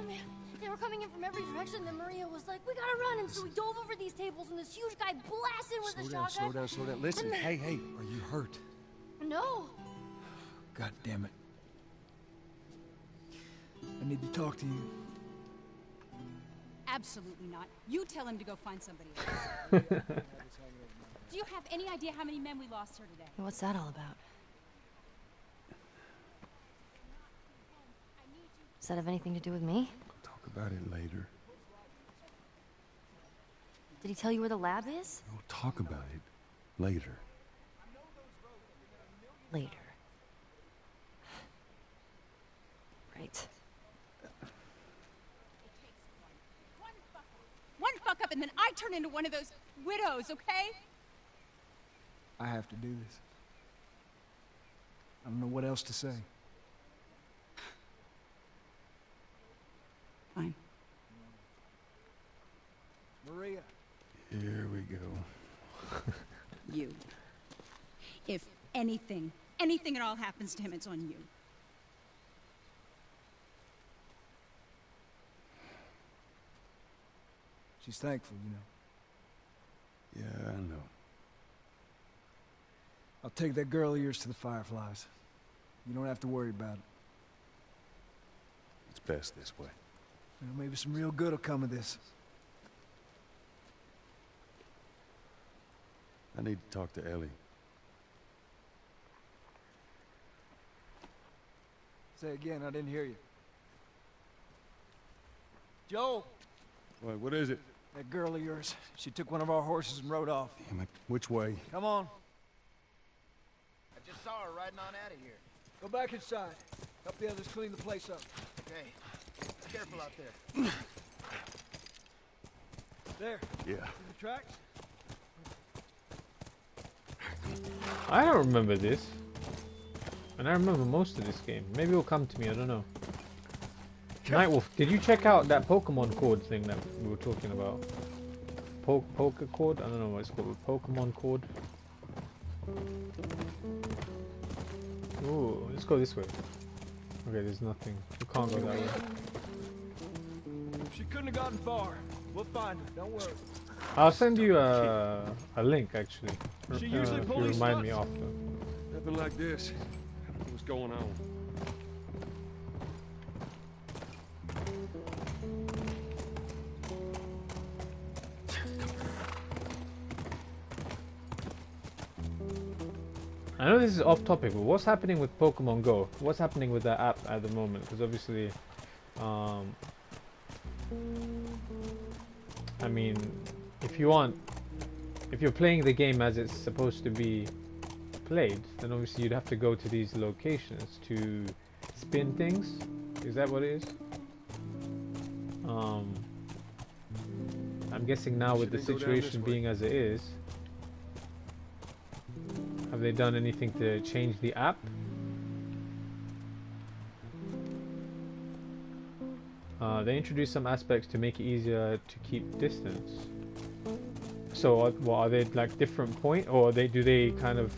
man, they were coming in from every direction. Then Maria was like, "We gotta run!" And so we dove over these tables, and this huge guy blasted with a shotgun. Slow down. Listen, hey, are you hurt? No. God damn it. I need to talk to you. Absolutely not. You tell him to go find somebody else. Do you have any idea how many men we lost here today? What's that all about? Does that have anything to do with me? Talk about it later. Did he tell you where the lab is? We'll talk about it later. Later. Right. One fuck up and then I turn into one of those widows, okay? I have to do this. I don't know what else to say. Fine. Maria. Here we go. You. If anything at all happens to him, it's on you. She's thankful, you know. Yeah, I know. I'll take that girl of yours to the Fireflies. You don't have to worry about it. It's best this way. Well, maybe some real good will come of this. I need to talk to Ellie. Say again, I didn't hear you. Joe! Wait, what is it? That girl of yours. She took one of our horses and rode off. Damn it. Which way? Come on. I just saw her riding on out of here. Go back inside. Help the others clean the place up. Okay. Careful out there. There. Yeah. See the tracks? I don't remember this. And I remember most of this game. Maybe it'll come to me, I don't know. Nightwolf, did you check out that Pokemon cord thing that we were talking about? Poker cord? I don't know what it's called. Pokemon cord? Ooh, let's go this way. Okay, there's nothing. We can't go that way. She couldn't have gotten far. We'll find her, don't worry. I'll send you a link actually. She usually if you pulls remind me stunts. after. Nothing like this. What's going on? I know this is off topic, but what's happening with Pokemon Go? What's happening with that app at the moment? Because obviously, I mean, if you're playing the game as it's supposed to be played, then obviously you'd have to go to these locations to spin things. Is that what it is? I'm guessing now with the situation being as it is, have they done anything to change the app? They introduced some aspects to make it easier to keep distance. So, what are they like different point, or do they kind of?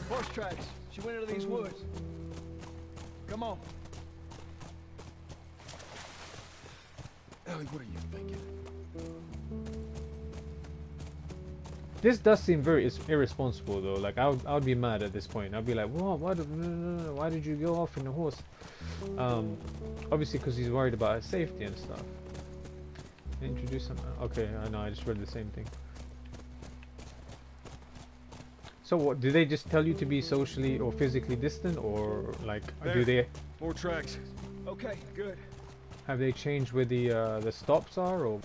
Horse tracks. She went into these woods. Come on. Ellie, what are you thinking? This does seem very irresponsible though. Like I would be mad at this point. I'd be like, "Whoa, why did you go off in the horse?" Obviously because he's worried about his safety and stuff. Introduce some. Okay, I know. I just read the same thing. So what? Do they just tell you to be socially or physically distant, or like do they? More tracks. Okay, good. Have they changed where the stops are, or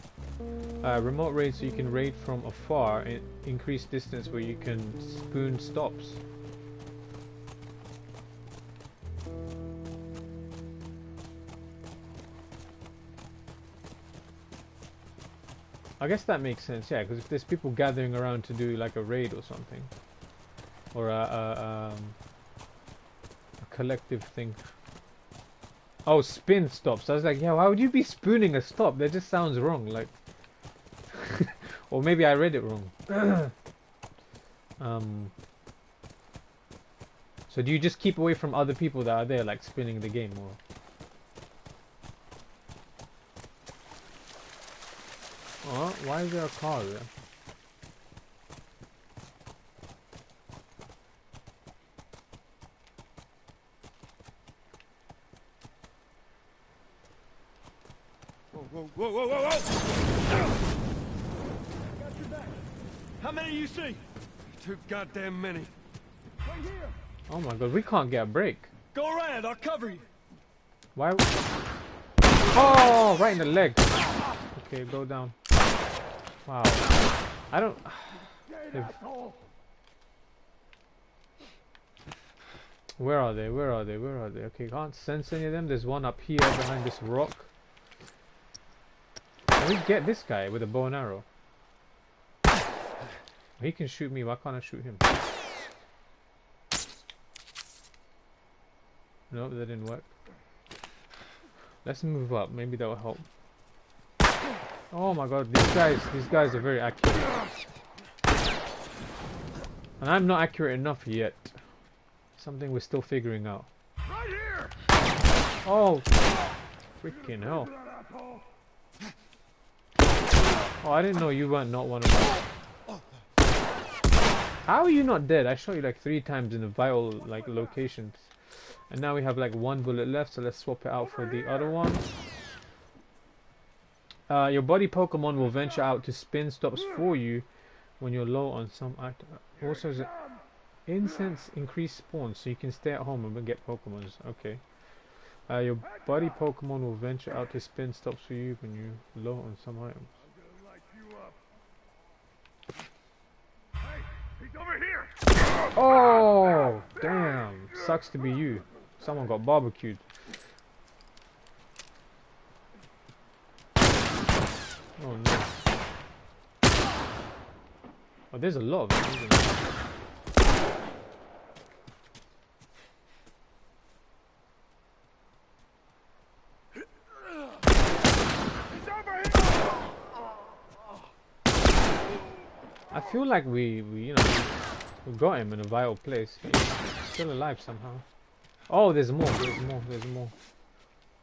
remote raid so you can raid from afar and increase distance where you can spoon stops? I guess that makes sense, yeah, because if there's people gathering around to do like a raid or something, or a collective thing. Oh, spin stops. I was like, yeah, why would you be spooning a stop? That just sounds wrong. Like, or maybe I read it wrong. So do you just keep away from other people that are there, like spinning the game, or? Oh, why is there a car there? Whoa, whoa, whoa, whoa, whoa! Got your back. How many you see? Too goddamn many. Right here. Oh my god, we can't get a break. Go around, I'll cover you. Why? Oh, right in the leg. Okay, go down. Wow. I don't... Where are they? Where are they? Where are they? Okay, can't sense any of them. There's one up here behind this rock. Can we get this guy with a bow and arrow? He can shoot me. Why can't I shoot him? No, that didn't work. Let's move up. Maybe that will help. Oh my god, these guys are very accurate. And I'm not accurate enough yet. Something we're still figuring out. Right here. Oh, freaking hell. Oh, I didn't know you weren't not one of them. How are you not dead? I shot you like 3 times in the vital like locations. And now we have like 1 bullet left, so let's swap it out for the other one. Your buddy Pokemon will venture out to spin stops for you when you're low on some item. Also, has incense increased spawns, so you can stay at home and get Pokemons. Okay. Your buddy Pokemon will venture out to spin stops for you when you're low on some items. He's over here. Oh, damn. Sucks to be you. Someone got barbecued. Oh no. Oh, there's a lot of them, isn't there? I feel like we you know, we got him in a vital place. He's still alive somehow. Oh, there's more, there's more.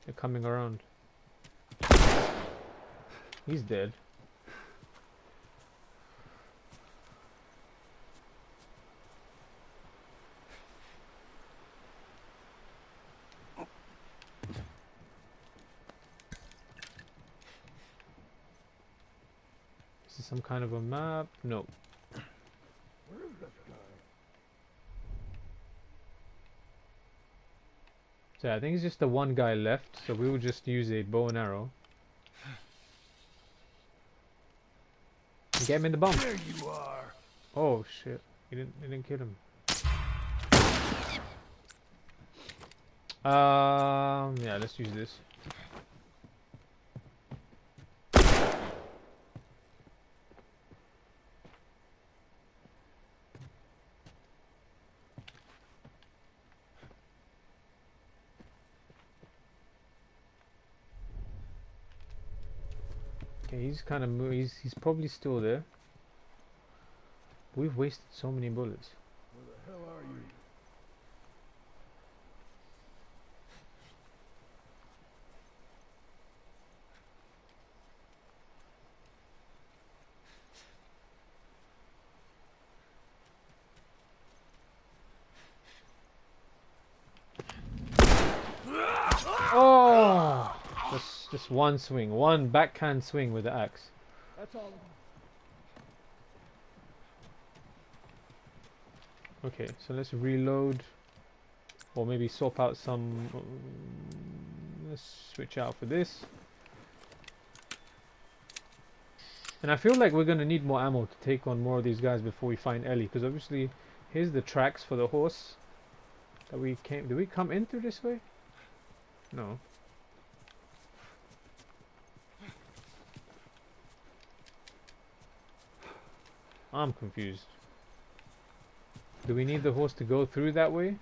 They're coming around. He's dead. Is this some kind of a map? No. Where is this guy? So I think it's just the one guy left, so we will just use a bow and arrow. Get him in the bum. There you are. Oh shit. He didn't kill him. Yeah, let's use this. Okay, he's kind of he's probably still there. We've wasted so many bullets. Where the hell are you? Oh! Just one swing, one backhand swing with the axe. That's all. Okay, so let's reload, or maybe swap out some. Let's switch out for this. And I feel like we're gonna need more ammo to take on more of these guys before we find Ellie, because obviously, here's the tracks for the horse that we came. Did we come in through this way? No. I'm confused. Do we need the horse to go through that way?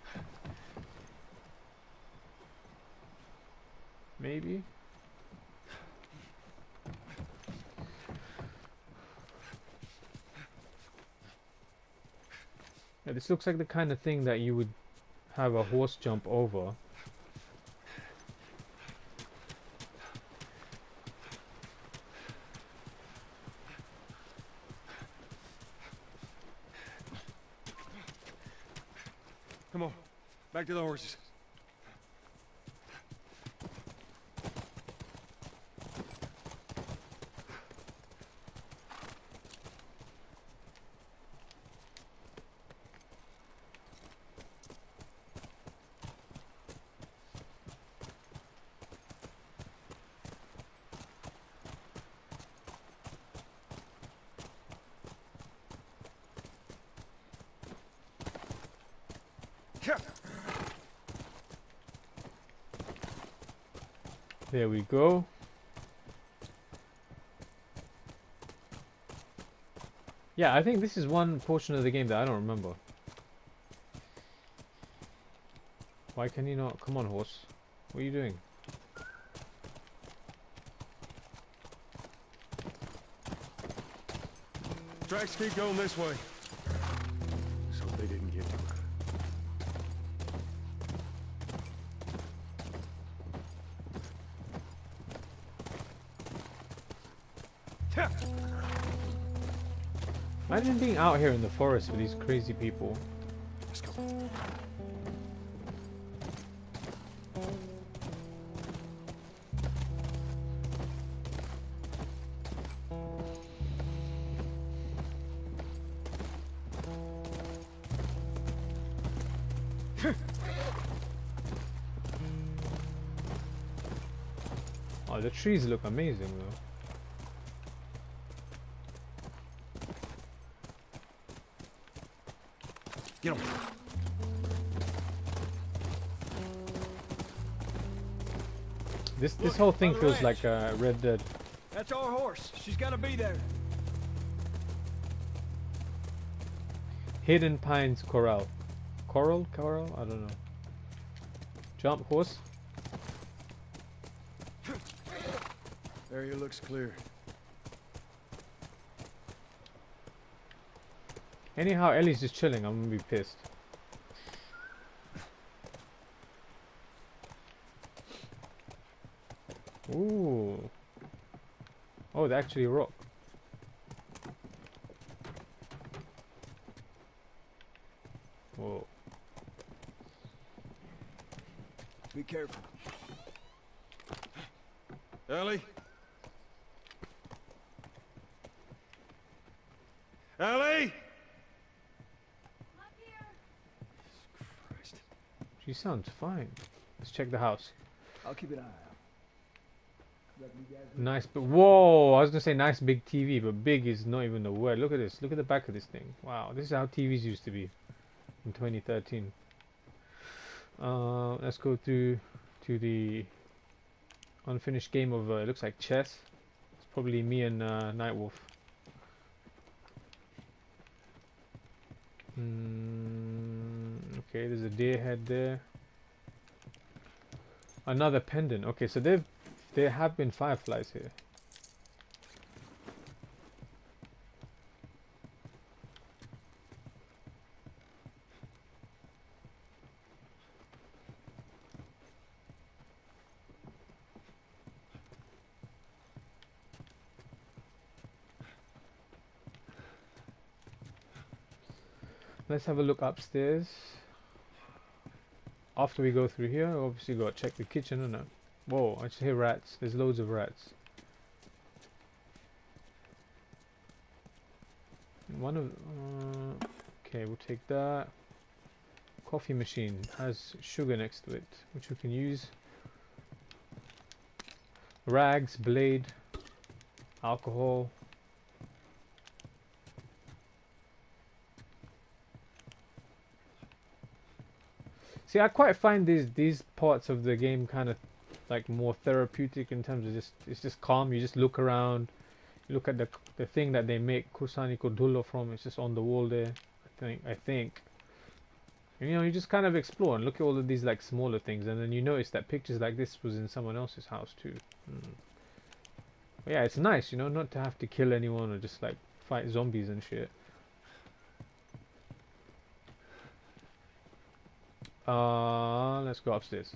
Maybe? Yeah, this looks like the kind of thing that you would have a horse jump over. Come on, back to the horses. There we go. Yeah, I think this is one portion of the game that I don't remember. Why can you not? Come on, horse. What are you doing? Tracks keep going this way. So they didn't get to her. Imagine being out here in the forest with these crazy people. Let's go. Oh, the trees look amazing though. Get him. This whole thing feels like Red Dead. That's our horse. She's gotta be there. Hidden Pines Corral. Coral? I don't know. Jump, horse. Area looks clear. Anyhow, Ellie's just chilling. I'm gonna be pissed. Ooh. Oh, they actually rock. Whoa. Be careful. Ellie? Ellie? She sounds fine. Let's check the house. I'll keep an eye out. Nice, but whoa! I was gonna say nice big TV, but big is not even the word. Look at this. Look at the back of this thing. Wow, this is how TVs used to be in 2013. Let's go through to the unfinished game of it looks like chess. It's probably me and Nightwolf. Okay, there's a deer head there. Another pendant. Okay, so there have been fireflies here. Let's have a look upstairs. After we go through here, obviously got to check the kitchen, isn't it? Whoa, I just hear rats. There's loads of rats. One of... okay, we'll take that. Coffee machine has sugar next to it, which we can use. Rags, blade, alcohol. See, I quite find these parts of the game kind of like more therapeutic in terms of it's just calm. You just look around, you look at the the thing that they make Kusani Kodullo from is just on the wall there. I think. And, you just kind of explore and look at all of these like smaller things, and then you notice that pictures like this was in someone else's house too. But yeah, it's nice, not to have to kill anyone or just like fight zombies and shit. Let's go upstairs.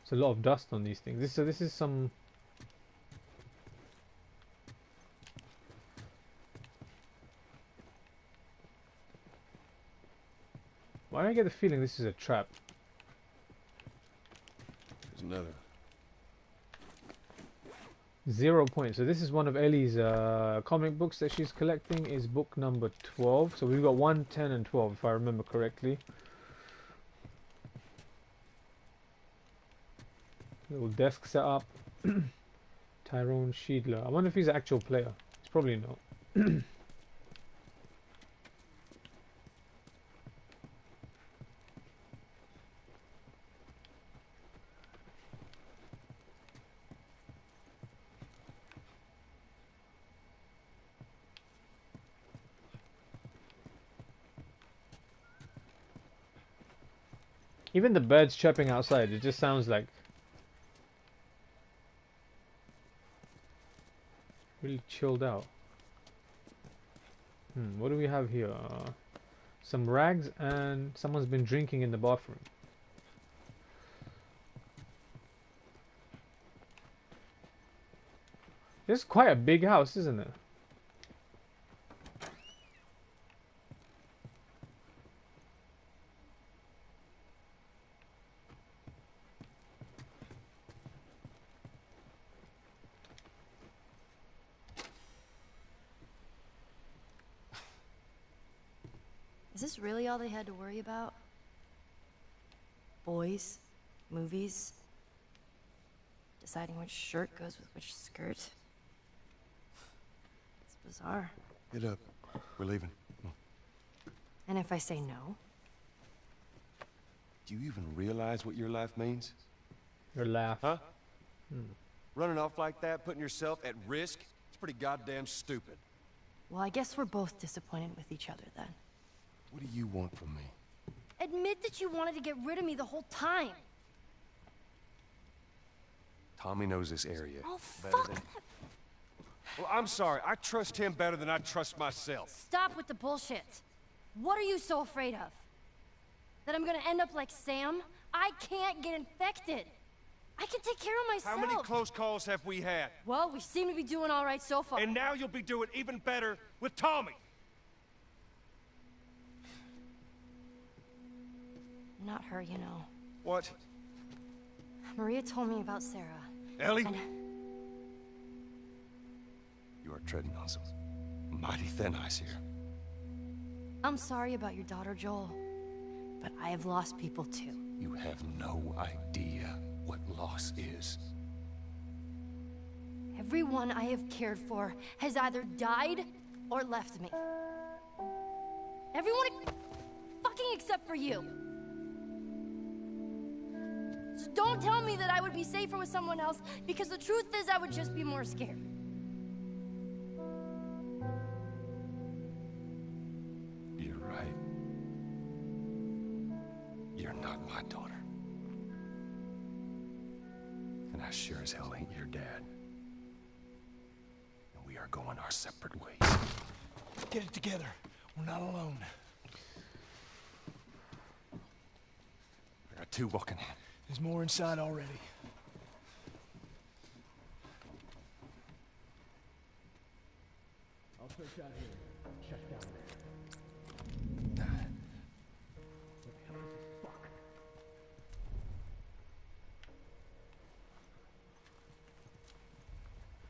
There's a lot of dust on these things. This is some. Why do I get the feeling this is a trap? There's another. 0 points. So this is one of Ellie's comic books that she's collecting. Is book number 12. So we've got 1, 10, and 12, if I remember correctly. Little desk set up. Tyrone Sheedler. I wonder if he's an actual player. He's probably not. Even the birds chirping outside, it just sounds like really chilled out. What do we have here? Some rags, and someone's been drinking in the bathroom. This is quite a big house, isn't it? Is this really all they had to worry about? Boys, movies, deciding which shirt goes with which skirt. It's bizarre. Get up. We're leaving. Come on. And if I say no? Do you even realize what your life means? Your laugh. Huh? Running off like that, putting yourself at risk? It's pretty goddamn stupid. Well, I guess we're both disappointed with each other then. What do you want from me? Admit that you wanted to get rid of me the whole time. Tommy knows this area. Oh, better fuck than... that. Well, I'm sorry. I trust him better than I trust myself. Stop with the bullshit. What are you so afraid of? That I'm gonna end up like Sam? I can't get infected. I can take care of myself. How many close calls have we had? Well, we seem to be doing all right so far. And now you'll be doing even better with Tommy. Not her, you know. What? Maria told me about Sarah. Ellie? And... You are treading on some mighty thin ice here. I'm sorry about your daughter, Joel. But I have lost people too. You have no idea what loss is. Everyone I have cared for has either died or left me. Everyone fucking except for you. So don't tell me that I would be safer with someone else, because the truth is I would just be more scared. You're right. You're not my daughter. And I sure as hell ain't your dad. And we are going our separate ways. Get it together. We're not alone. I got two walking in. There's more inside already. I'll search out here. Check down there. What the hell is this fuck?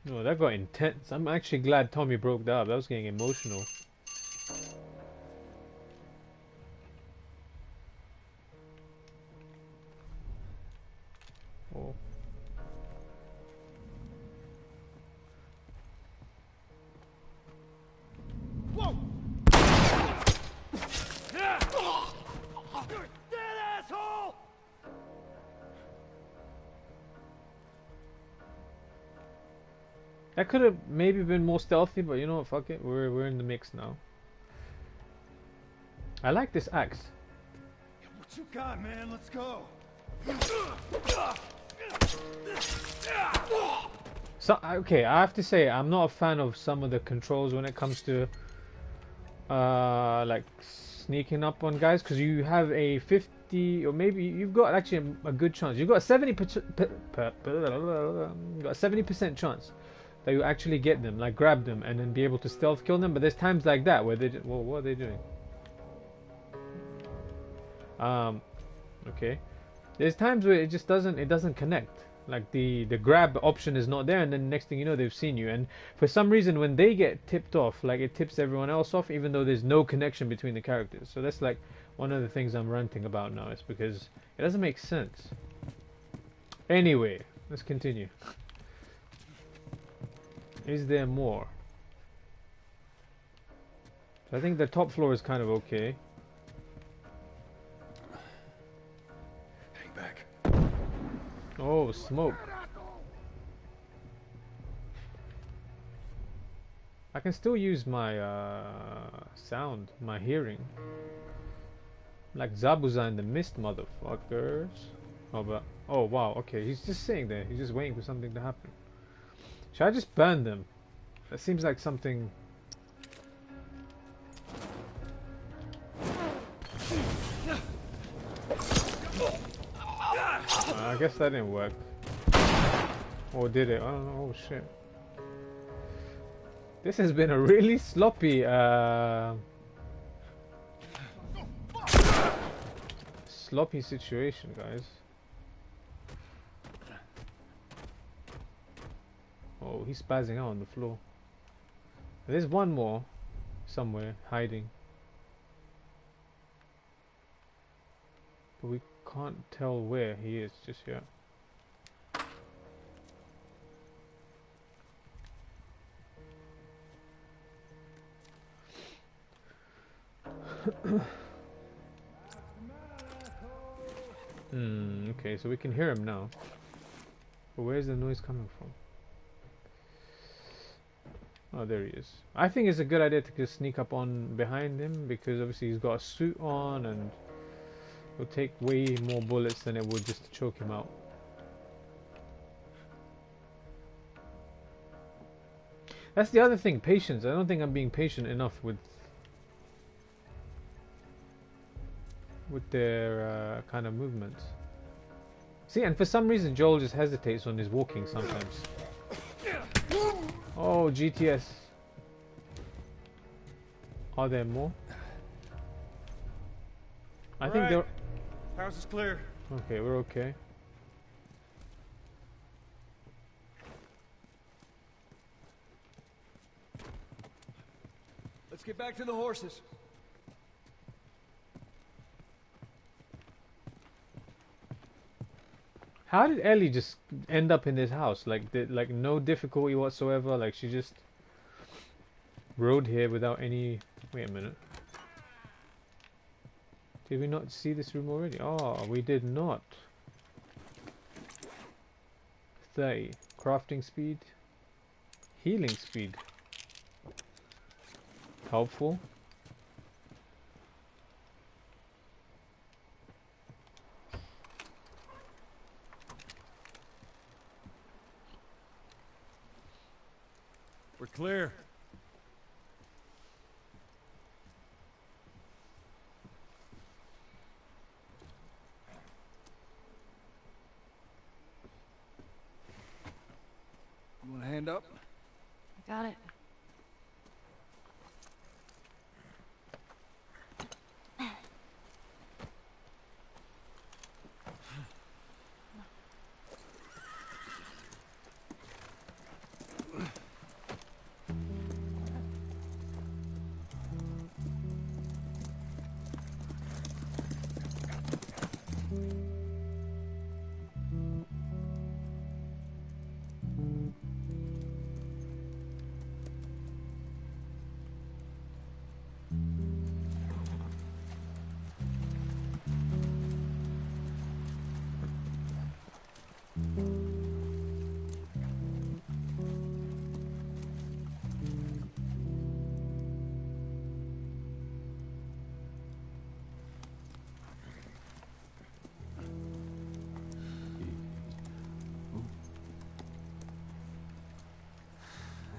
No, that got intense. I'm actually glad Tommy broke that up. That was getting emotional. Oh. Whoa! You're dead, asshole! That could have maybe been more stealthy, but you know what? Fuck it. We're in the mix now. I like this axe. What you got, man? Let's go. So okay, I have to say I'm not a fan of some of the controls when it comes to like sneaking up on guys, because you have a 50, or maybe you've got actually a good chance. You've got a 70% chance that you actually get them, like grab them, and then be able to stealth kill them. But there's times like that where they well, what are they doing? Okay. There's times where it just doesn't connect. Like the grab option is not there, and then next thing you know they've seen you, and for some reason when they get tipped off, like it tips everyone else off, even though there's no connection between the characters. So that's like one of the things I'm ranting about now. It's because it doesn't make sense. Anyway, let's continue. Is there more? So I think the top floor is kind of okay. Hang back. Oh, smoke. I can still use my sound, my hearing. Like Zabuza in the Mist, motherfuckers. Oh, but oh wow, okay, he's just sitting there. He's just waiting for something to happen. Should I just burn them? That seems like something. I guess that didn't work. Or did it? I don't know. Oh shit. This has been a really sloppy sloppy situation, guys. Oh, he's spazzing out on the floor. There's one more somewhere hiding. But we can't tell where he is just yet. Okay, so we can hear him now. But where's the noise coming from? Oh, there he is. I think it's a good idea to just sneak up on behind him, because obviously he's got a suit on and it'll take way more bullets than it would just to choke him out. That's the other thing, patience. I don't think I'm being patient enough with their kind of movements. See, and for some reason Joel just hesitates on his walking sometimes. Oh, GTS. Are there more? I think they're... House is clear. Okay, we're okay. Let's get back to the horses. How did Ellie just end up in this house? Like, like no difficulty whatsoever. Like she just rode here without any. Wait a minute. Did we not see this room already? Oh, we did not. 30. Crafting speed. Healing speed. Helpful. We're clear. You want a hand up? I got it.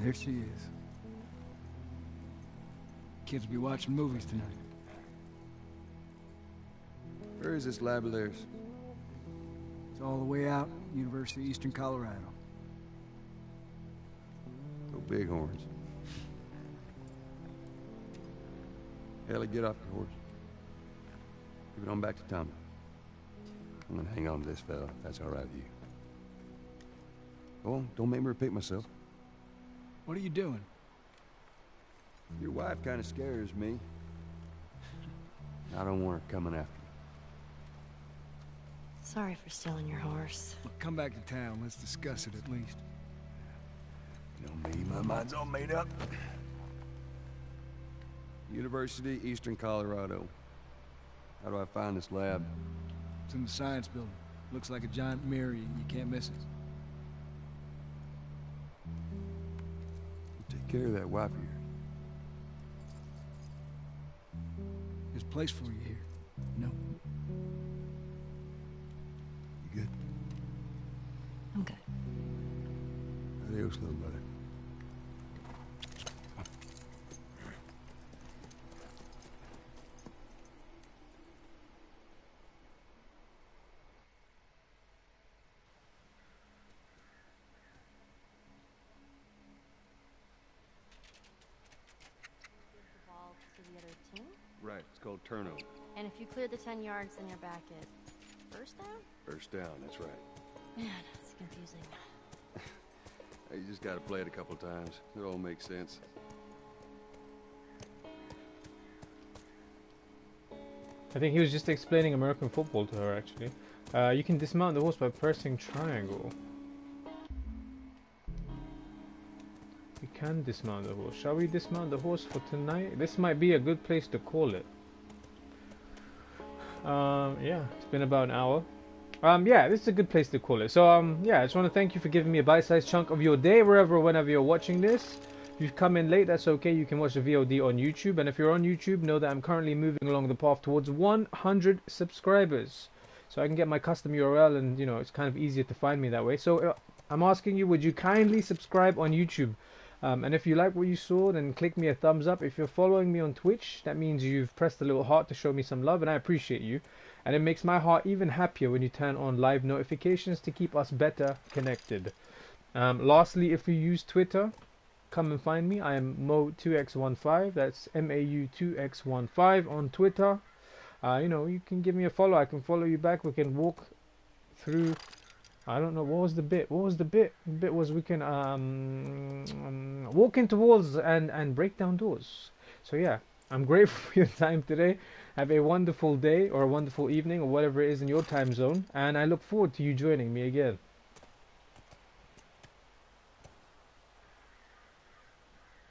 There she is. Kids will be watching movies tonight. Where is this lab of theirs? It's all the way out, University of Eastern Colorado. Go Bighorns. Ellie, get off your horse. Give it on back to Tommy. I'm gonna hang on to this fella, if that's all right with you. Go on, don't make me repeat myself. What are you doing? Your wife kind of scares me. I don't want her coming after me. Sorry for stealing your horse. Look, come back to town. Let's discuss it at least. You know me, my mind's all made up. University, Eastern Colorado. How do I find this lab? It's in the science building. Looks like a giant mirror. You can't miss it. You take care of that wife of yours. There's a place for you here. No. You good? I'm good. Adios, little brother. Ball to the other team. Right, it's called turnover. And if you clear the 10 yards, then you're back at first down? First down, that's right. Man, it's confusing. Hey, you just gotta play it a couple times. It all makes sense. I think he was just explaining American football to her, actually. You can dismount the horse by pressing triangle. We can dismount the horse. Shall we dismount the horse for tonight? This might be a good place to call it. Yeah, it's been about an hour. Yeah, this is a good place to call it. So, yeah, I just want to thank you for giving me a bite-sized chunk of your day, wherever or whenever you're watching this. If you've come in late, that's okay. You can watch the VOD on YouTube. And if you're on YouTube, know that I'm currently moving along the path towards 100 subscribers. So I can get my custom URL and, you know, it's kind of easier to find me that way. So I'm asking you, would you kindly subscribe on YouTube? And if you like what you saw, then click me a thumbs up. If you're following me on Twitch, that means you've pressed a little heart to show me some love, and I appreciate you. And it makes my heart even happier when you turn on live notifications to keep us better connected. Lastly, if you use Twitter, come and find me. I am Mo2x15. That's MAU2x15 on Twitter. You know, you can give me a follow. I can follow you back. We can walk through. I don't know, what was the bit? What was the bit? The bit was we can walk into walls and break down doors. So yeah, I'm grateful for your time today. Have a wonderful day or a wonderful evening or whatever it is in your time zone. And I look forward to you joining me again.